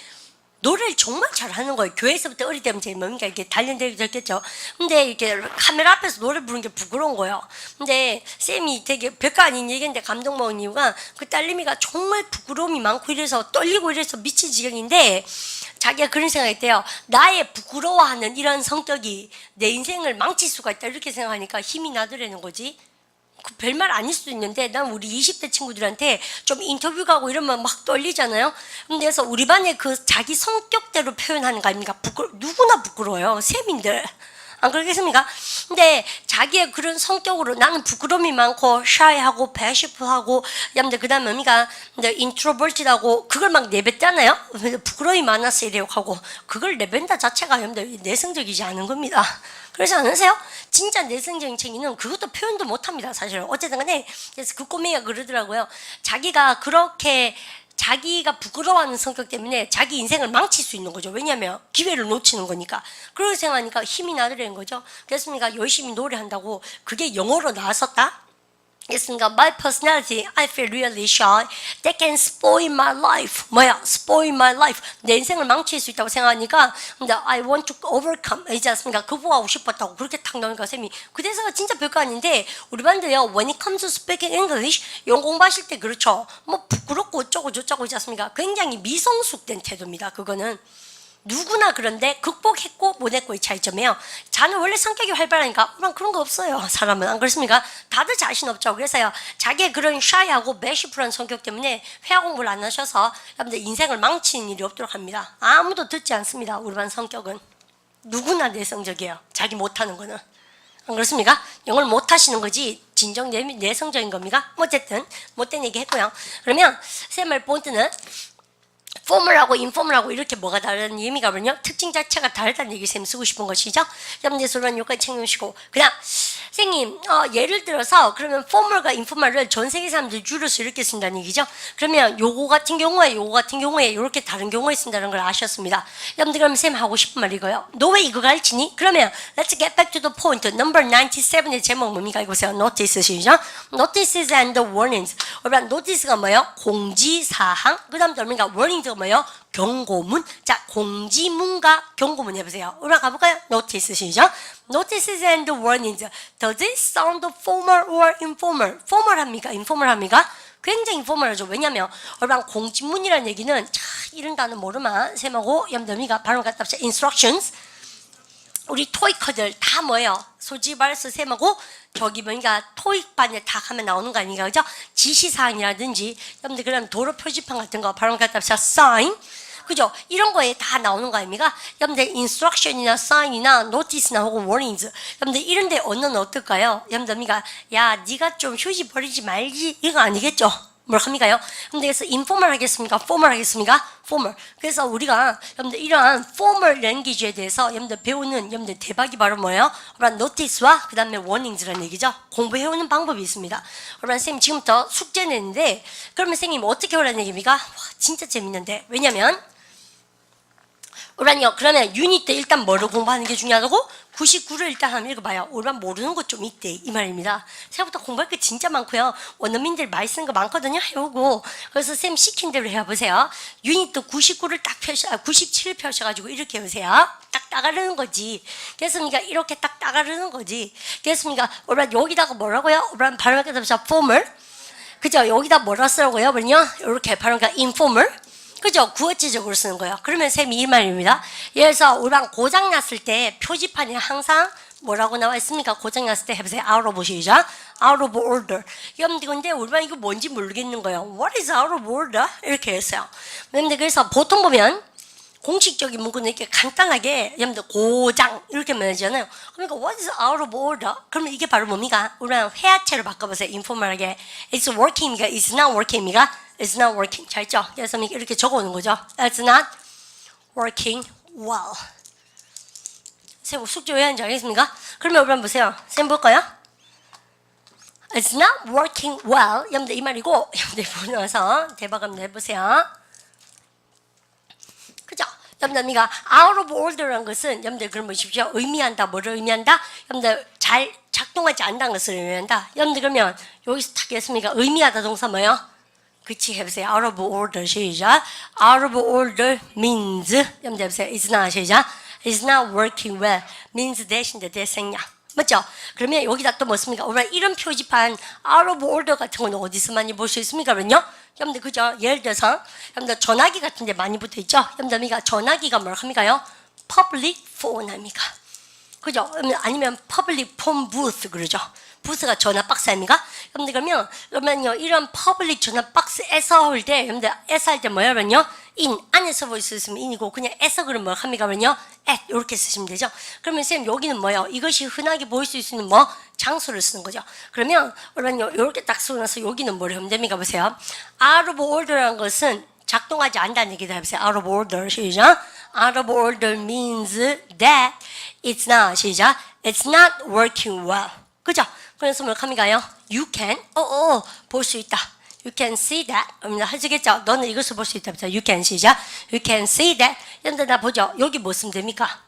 노래를 정말 잘하는 거예요. 교회에서부터 어릴 때면 제일 뭡니까? 이렇게 단련되게 됐겠죠. 근데 이렇게 카메라 앞에서 노래 부르는 게 부끄러운 거예요. 근데 쌤이 되게 별거 아닌 얘기인데 감동 먹은 이유가 그 딸내미가 정말 부끄러움이 많고 이래서 떨리고 이래서 미친 지경인데 자기가 그런 생각했대요. 나의 부끄러워하는 이런 성격이 내 인생을 망칠 수가 있다 이렇게 생각하니까 힘이 나더라는 거지. 그 별말 아닐 수도 있는데 난 우리 20대 친구들한테 좀 인터뷰 가고 이러면 막 떨리잖아요. 근데 그래서 우리 반에 그 자기 성격대로 표현하는 거 아닙니까? 누구나 부끄러워요. 쌤인들. 안 그러겠습니까? 근데 자기의 그런 성격으로 나는 부끄러움이 많고 샤이하고 bashful하고 그 다음에 뭡니까? 인트로버티드하고 그걸 막 내뱉잖아요. 부끄러움이 많아서 이래요 하고 그걸 내뱉다 자체가 내성적이지 않은 겁니다. 그래서 아세요? 진짜 내성적인 챙이는 그것도 표현도 못합니다. 사실은 어쨌든 간에 그래서 그 꼬맹이가 그러더라고요. 자기가 그렇게 자기가 부끄러워하는 성격 때문에 자기 인생을 망칠 수 있는 거죠. 왜냐하면 기회를 놓치는 거니까. 그렇게 생각하니까 힘이 나더라는 거죠. 그랬습니까? 열심히 노래한다고 그게 영어로 나왔었다? 그랬습니까? My personality, I feel really shy. That can spoil my life. 뭐야? Spoil my life. 내 인생을 망칠 수 있다고 생각하니까 근데 I want to overcome. 이지 않습니까? 극복하고 싶었다고 그렇게 탁 나오니까 쌤이 그 대사가 진짜 별거 아닌데 우리 반도요. When it comes to speaking English 영어 공부하실 때 그렇죠. 뭐 부끄럽고 어쩌고 저쩌고 있지 않습니까? 굉장히 미성숙된 태도입니다. 그거는. 누구나 그런데 극복했고 못했고의 차이점이에요. 자는 원래 성격이 활발하니까 그런 거 없어요. 사람은 안 그렇습니까? 다들 자신 없죠. 그래서요 자기의 그런 샤이하고 bashful한 성격 때문에 회화 공부를 안 하셔서 여러분들 인생을 망치는 일이 없도록 합니다. 아무도 듣지 않습니다. 우리 반 성격은 누구나 내성적이에요. 자기 못하는 거는 안 그렇습니까? 영어를 못하시는 거지 진정 내성적인 겁니까? 어쨌든 못된 얘기 했고요. 그러면 쌤의 포인트는 formal하고 informal하고 이렇게 뭐가 다른 의미가 뭐냐? 특징 자체가 다르다는 얘기 쌤 쓰고 싶은 것이죠. 여러분들 그런 여기까지 챙겨주시고 그냥 선생님 예를 들어서 그러면 formal과 informal을 전 세계 사람들 줄여서 이렇게 쓴다는 얘기죠. 그러면 요거 같은 경우에 이렇게 다른 경우에 쓴다는 걸 아셨습니다. 여러분들 그럼 쌤 하고 싶은 말 이거요. 너 왜 이거 가르치니? 그러면 let's get back to the point. number 97의 제목 뭡니까? 이거 보세요. notice 시죠. notices and warnings. 여러분 notice가 뭐예요? 공지사항. 그 다음 또 뭡니까? warnings가 뭐예요? 경고문. 자, 공지문과 경고문 해보세요. 올라가 볼까요? notice 시죠. notices and warnings. Does it sound formal or informal? formal합니까? informal합니까? 굉장히 informal하죠. 왜냐면 여러분 공지문이라는 얘기는 자 이런 단어 모르면 쌤하고 염담이가 발음 갖다 합시다. instructions. 우리 토익커들 다 뭐예요? 솔직히 말해서 쌤하고 저기 뭔가 토익반에 다 가면 나오는 거 아닌가 그죠? 지시사항이라든지 여러분들 그런 도로 표지판 같은 거 발음 갖다 합시다. sign. 그죠? 이런 거에 다 나오는 거 아닙니까? 여러분들 instruction이나 sign이나 notice나 혹은 warnings 여러분들 이런 데 언어는 어떨까요? 여러분들 야 네가 좀 휴지 버리지 말지 이거 아니겠죠? 뭘 합니까요? 근데 그래서 informal 하겠습니까? formal 하겠습니까? formal. 그래서 우리가 여러분들 이러한 formal language에 대해서 여러분들 배우는 여러분들 대박이 바로 뭐예요? 여러분 notice와 그 다음에 warnings라는 얘기죠. 공부해오는 방법이 있습니다. 여러분 선생님 지금부터 숙제 내는데 그러면 선생님 어떻게 하라는 얘기입니까? 와 진짜 재밌는데 왜냐면 오란요. 그러면 유닛 때 일단 뭐를 공부하는 게 중요하다고? 99를 일단 한번 읽어봐요. 오란 모르는 것 좀 있대 이 말입니다. 생각보다 공부할 게 진짜 많고요. 원어민들 많이 쓴 거 많거든요. 해오고 그래서 쌤 시킨 대로 해보세요. 유닛 때 99를 딱 97을 펴셔가지고 이렇게 해보세요. 딱 따가르는 거지. 그랬습니까? 이렇게 딱 따가르는 거지. 그랬습니까? 오란 여기다가 뭐라고요? 오란 발음할 때 formal. 그죠? 여기다 뭐라 쓰라고요? 그러면요. 이렇게 발음가 informal. 그죠? 구어체적으로 쓰는 거예요. 그러면 쌤이 이 말입니다. 예를 들어서 우리랑 고장 났을 때 표지판에 항상 뭐라고 나와 있습니까? 고장 났을 때 해보세요. out of 시죠? out of order. 여러분들 근데 우리랑 이거 뭔지 모르겠는 거예요. What is out of order? 이렇게 했어요. 여러분들 그래서 보통 보면 공식적인 문구는 이렇게 간단하게 여러분들 고장 이렇게 말하잖아요. 그러니까 what is out of order? 그러면 이게 바로 뭡니까? 우리랑 회화체로 바꿔보세요. informal하게. It's working입니까? It's not working입니까? It's not working. 잘 있죠? 그래서 이렇게 적어오는 거죠. It's not working well. 쌤 숙제 왜 하는지 알겠습니까? 그러면 여러분 보세요. 쌤 볼까요? It's not working well. 여러분들 이 말이고 여러분들 보고 나서 대박 한번 해보세요. 그죠? 여러분들 out of order라는 것은 여러분들 그럼 보십시오. 의미한다. 뭐를 의미한다? 여러분들 잘 작동하지 않는다는 것을 의미한다. 여러분들 그러면 여기서 딱 했습니까? 의미하다 동사 뭐예요? 그치 해보세요. out of order 시작. out of order means 여러분들 해보세요. it's not 시작. it's not working well means 대신데 대생략. 맞죠? 그러면 여기다 또 뭐습니까? 우리가 이런 표지판 out of order 같은 건 어디서 많이 볼 수 있습니까? 그러면요. 여러분들 그죠? 예를 들어서 여러분들 전화기 같은 데 많이 붙어 있죠? 여러분들 전화기가 뭘 합니까요? public phone 합니까? 그죠? 아니면 public phone booth 그러죠? 부스가 전화 박스 아닙니까? 여러분들 그러면요 이런 퍼블릭 전화 박스에서 할 때 여러분들 에서 할 때 뭐예요? 그러면요 in 안에서 볼 수 있으면 in이고 그냥 에서 그러면 뭐 합니까? 그러면요 at 이렇게 쓰시면 되죠. 그러면 쌤 여기는 뭐예요? 이것이 흔하게 보일 수 있는 뭐 장소를 쓰는 거죠. 그러면 여러분요 이렇게 딱 쓰고 나서 여기는 뭐를 하면 됩니까? 보세요. out of order라는 것은 작동하지 않는다는 얘기다 해보세요. out of order 시작. out of order means that it's not 시작. it's not working well. 그죠? 그래서 뭘 합니까요? You can 볼 수 있다. You can see that. 하시겠죠? 너는 이것을 볼 수 있다. You can 시작. You can see that. 여러분들 나 보죠? 여기 뭐 쓰면 됩니까?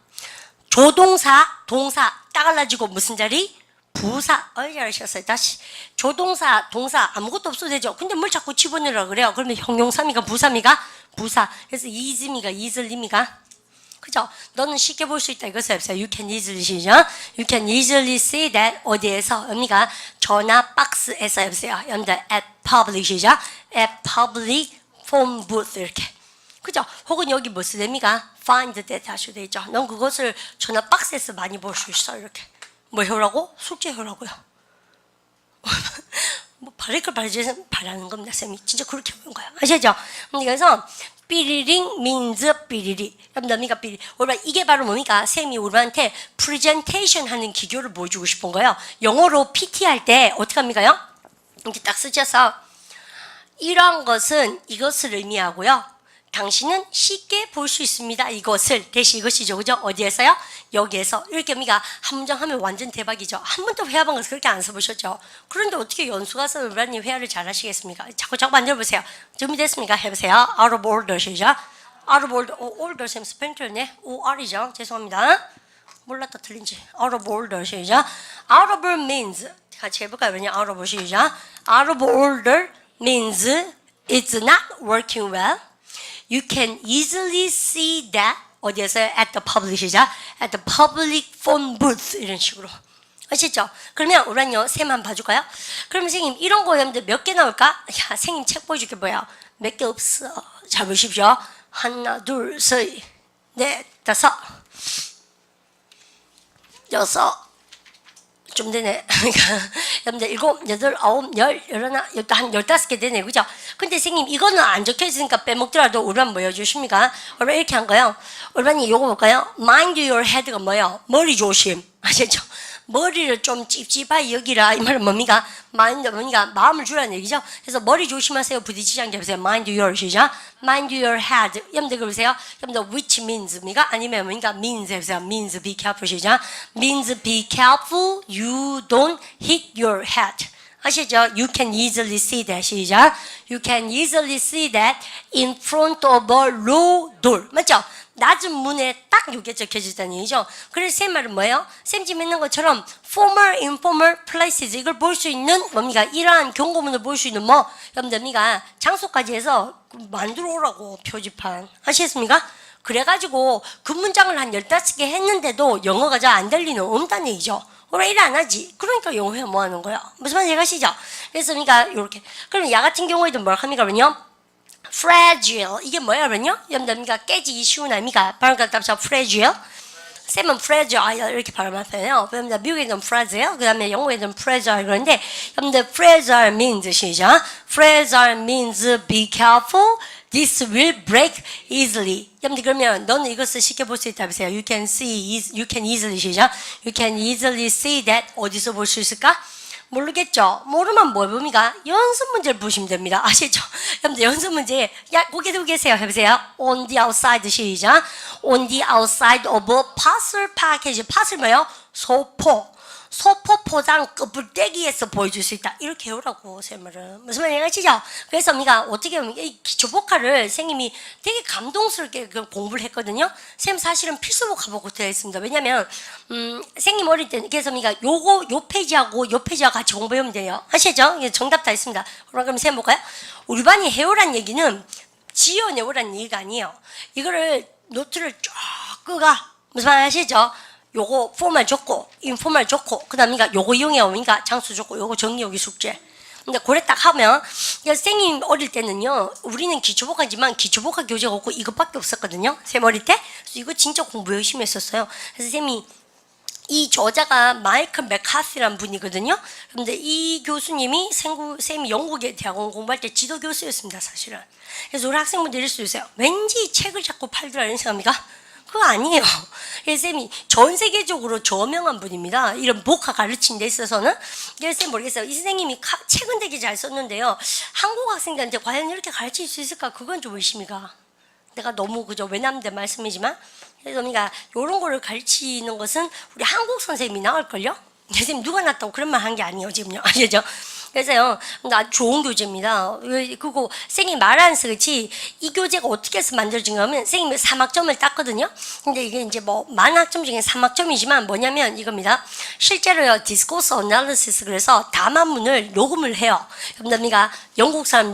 조동사, 동사 따갈라지고 무슨 자리? 부사. 잘하셨어요. 다시. 조동사, 동사 아무것도 없어도 되죠. 근데 뭘 자꾸 집어넣으라고 그래요? 그러면 형용사입니까? 부사입니까? 부사. 그래서 easy입니까? easily?입니까? 그죠? 너는 쉽게 볼 수 있다. 이것을 해보세요. You can easily 시작. You can easily see that. 어디에서? 언니가 전화 박스에서 해보세요. 여러분들 at public 시작. at public phone booth 이렇게. 그죠? 혹은 여기 뭐 쓰됩니까? find that 하셔도 되죠. 넌 그것을 전화 박스에서 많이 볼 수 있어. 이렇게. 뭐 해오라고? 숙제 해오라고요. 뭐 바랄 걸 바라는 겁니다. 쌤이 진짜 그렇게 보는 거예요. 아시죠? 그래서 삐리링 means 삐리리. 여러분들 삐리. 이게 바로 뭡니까? 쌤이 우리한테 프레젠테이션 하는 기교를 보여주고 싶은 거예요. 영어로 PT 할 때 어떻게 합니까요? 이렇게 딱 쓰셔서 이런 것은 이것을 의미하고요. 당신은 쉽게 볼 수 있습니다. 이것을 대시 이것이죠. 그죠? 어디에서요? 여기에서. 이렇게 우리가 한 문장 하면 완전 대박이죠. 한 번도 회화방 가서 그렇게 안 써보셨죠? 그런데 어떻게 연수 가서 우라님 회화를 잘 하시겠습니까? 자꾸 만들어보세요. 준비됐습니까? 해보세요. out of order 시작. out of order. order 쌤 스펠링 틀렸네. or이죠. 죄송합니다. 몰랐다 틀린지. out of order 시작. out of order means 같이 해볼까요? 왜냐? out of 시작. out of order means it's not working well. You can easily see that 어디에서요? At the public 시작. At the public phone booth 이런 식으로 아시죠? 그러면 우리는요 셈 한번 봐줄까요? 그러면 선생님 이런 거 여러분들 몇 개 나올까? 야 선생님 책 보여줄게 뭐야? 몇 개 없어. 잘 보십시오. 하나 둘 셋 넷 다섯 여섯 좀 되네. 그러니까 여러분들 일곱, 여덟, 아홉, 열, 열하나, 한 15개 되네. 그죠? 근데 선생님 이거는 안 적혀 있으니까 빼먹더라도 우리만 뭐 해주십니까? 우리 이렇게 한 거요. 우리만이 요거 볼까요? Mind your head가 뭐예요? 머리 조심. 아시죠? 머리를 좀 찝찝하게 여기라. 이 말은 뭡니까? 마인드 뭡니까? 마음을 주라는 얘기죠. 그래서 머리 조심하세요. 부딪히지 않게 해보세요. Mind your 시작. Mind your head. 여러분들 그러세요. 여러분들 which means입니까? 아니면 뭡니까? means 해보세요. means be careful 시작. means be careful. You don't hit your head. 아시죠? You can easily see that 시작. You can easily see that in front of a low door. 맞죠? 낮은 문에 딱 이게 적혀져 있다는 얘기죠. 그래서 쌤 말은 뭐예요? 쌤 지금 있는 것처럼 formal, informal places 이걸 볼 수 있는 뭡니까? 이러한 경고문을 볼 수 있는 뭐 여러분들 뭡니까? 장소까지 해서 만들어 오라고 표지판 아시겠습니까? 그래가지고 그 문장을 한 15개 했는데도 영어가 잘 안 될 리는 없다는 얘기죠. 왜 일 안 하지? 그러니까 영어 회화 뭐 하는 거야? 무슨 말인지 아시죠? 그래서 그러니까 이렇게 그럼 야 같은 경우에도 뭐라 합니까? 그러면요 fragile 이게 뭐야 그러면요? 여러분들 깨지기 쉬운 아닙니까? 발음 갖다 fragile 쌤은 fragile 이렇게 발음할 편이에요. 여러분들 미국에는 fragile 그 다음에 영어에는 fragile 그런데 여러분들 fragile means 시작 fragile means be careful this will break easily 여러분들 그러면 너는 이것을 쉽게 볼 수 있다 보세요. You can see, you can easily 시작 You can easily see that 어디서 볼 수 있을까? 모르겠죠? 모르면 뭐 봅니까? 연습 문제를 보시면 됩니다. 아시죠? 여러분들 연습 문제 야 고개 들고 계세요. 해보세요. On the outside 시작 On the outside of a parcel package parcel 뭐예요? 소포 소포 포장 끝불떼기에서 보여줄 수 있다. 이렇게 해오라고 쌤말은 무슨 말인지 아시죠? 그래서 우리가 어떻게 보면 이 기초복화를 선생님이 되게 감동스럽게 공부를 했거든요. 쌤 사실은 필수복화보고 되어 있습니다. 왜냐면 선생님 어릴 때 그래서 우리가 요거 요 페이지하고 요 페이지하고 같이 공부하면 돼요. 아시죠? 정답 다 있습니다. 그럼 쌤 볼까요? 우리 반이 해오란 얘기는 지어내오란 얘기가 아니에요. 이거를 노트를 쫙 끄가 무슨 말 아시죠? 요거 포말 좋고 인포말 좋고 그 다음에 요거 이용해 오니까 장수 좋고 요거 정리하기 숙제 근데 그래 딱 하면 선생님 어릴 때는요 우리는 기초복화지만 기초복화 교재가 없고 이것밖에 없었거든요 쌤 어릴 때 그래서 이거 진짜 공부 열심히 했었어요 그래서 쌤이 이 저자가 마이클 맥카시라는 분이거든요 근데 이 교수님이 쌤이 영국의 대학원 공부할 때 지도 교수였습니다 사실은 그래서 우리 학생분들 이럴 수 있어요 왠지 책을 자꾸 팔더라 이런 생각합니까? 그거 아니에요. 쌤이 전 세계적으로 저명한 분입니다. 이런 복화 가르치는 데 있어서는. 쌤 모르겠어요. 이 선생님이 책은 되게 잘 썼는데요. 한국 학생들한테 과연 이렇게 가르칠 수 있을까? 그건 좀 의심이 가. 내가 너무 그저 외남대 말씀이지만. 그래서 그러니까 이런 거를 가르치는 것은 우리 한국 선생님이 나을걸요? 선생님 누가 낫다고 그런 말 한 게 아니에요. 지금요. 아시죠? 그래서요, 아주 좋은 교재입니다. 그리고 선생님이 말하는 그렇지 이 교재가 어떻게 해서 만들어진 거냐면 선생님이 3학점을 땄거든요. 근데 이게 이제 뭐 만 학점 중에 3학점이지만 뭐냐면 이겁니다. 실제로요, 디스코스 어널리시스 그래서 담화문을 녹음을 해요. 그러니까 영국 사람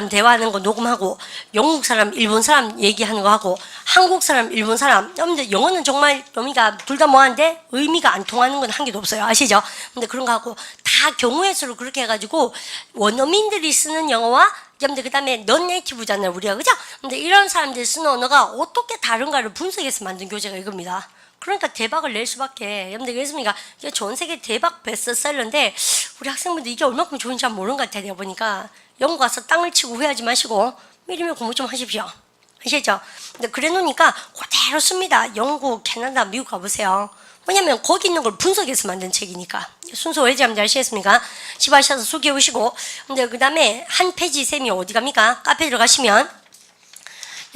대화하는 거 녹음하고 영국 사람, 일본 사람 얘기하는 거 하고 한국 사람, 일본 사람. 여러분들 영어는 정말 그러니까 둘 다 뭐한데 의미가 안 통하는 건 한 개도 없어요. 아시죠? 근데 그런 거 하고 다 경우의 수로 그렇게 해가지고 원어민들이 쓰는 영어와 여러분들 그 다음에 넌 네이티브잖아요 우리가 그죠? 근데 이런 사람들이 쓰는 언어가 어떻게 다른가를 분석해서 만든 교재가 이겁니다. 그러니까 대박을 낼 수밖에 여러분들 그랬습니까? 이게 전 세계 대박 베스트셀러인데 우리 학생분들 이게 얼마큼 좋은지 잘 모르는 것 같아요. 내가 보니까 영국 가서 땅을 치고 후회하지 마시고 미리면 공부 좀 하십시오. 아시죠? 근데 그래 놓으니까 그대로 씁니다. 영국, 캐나다, 미국 가보세요. 왜냐면 거기 있는 걸 분석해서 만든 책이니까. 순서 왜지 하면 아시겠습니까? 집 하셔서 숙여 오시고 근데 그 다음에 한 페이지 쌤이 어디 갑니까? 카페 들어가시면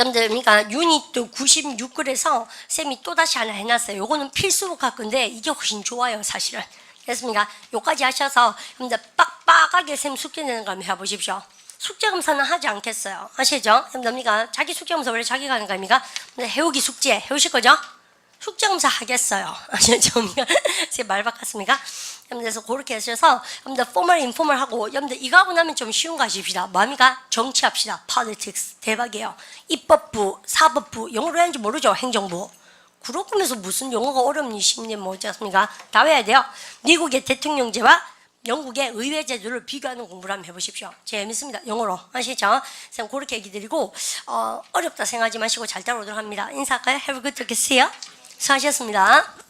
여러분들 그러니까 유닛 96그래서 쌤이 또 다시 하나 해놨어요. 요거는 필수로 갈 건데 이게 훨씬 좋아요 사실은. 됐습니까? 요까지 하셔서 여러분들 빡빡하게 쌤 숙제 내는 거 한번 해보십시오. 숙제 검사는 하지 않겠어요. 아시죠? 여러분들 자기 숙제 검사 원래 자기가 하는 거 아닙니까? 해오기 숙제 해오실 거죠? 숙제 검사 하겠어요. 아시죠? 제 말 바꿨습니까? 여러분들 그렇게 하셔서 여러분들 포멀 인포멀 하고 여러분들 이거 하고 나면 좀 쉬운 거 하십시다. 뭡니까? 정치합시다. politics 대박이에요. 입법부, 사법부 영어로 하는지 모르죠? 행정부. 그러면서 무슨 영어가 어렵니 쉽니 뭐지 않습니까? 다 외워야 돼요. 미국의 대통령제와 영국의 의회 제도를 비교하는 공부를 한번 해보십시오. 재밌습니다. 영어로. 아시죠? 쌤 그렇게 얘기 드리고 어렵다 생각하지 마시고 잘 따라오도록 합니다. 인사할까요? Have a good day. See you. 수고하셨습니다.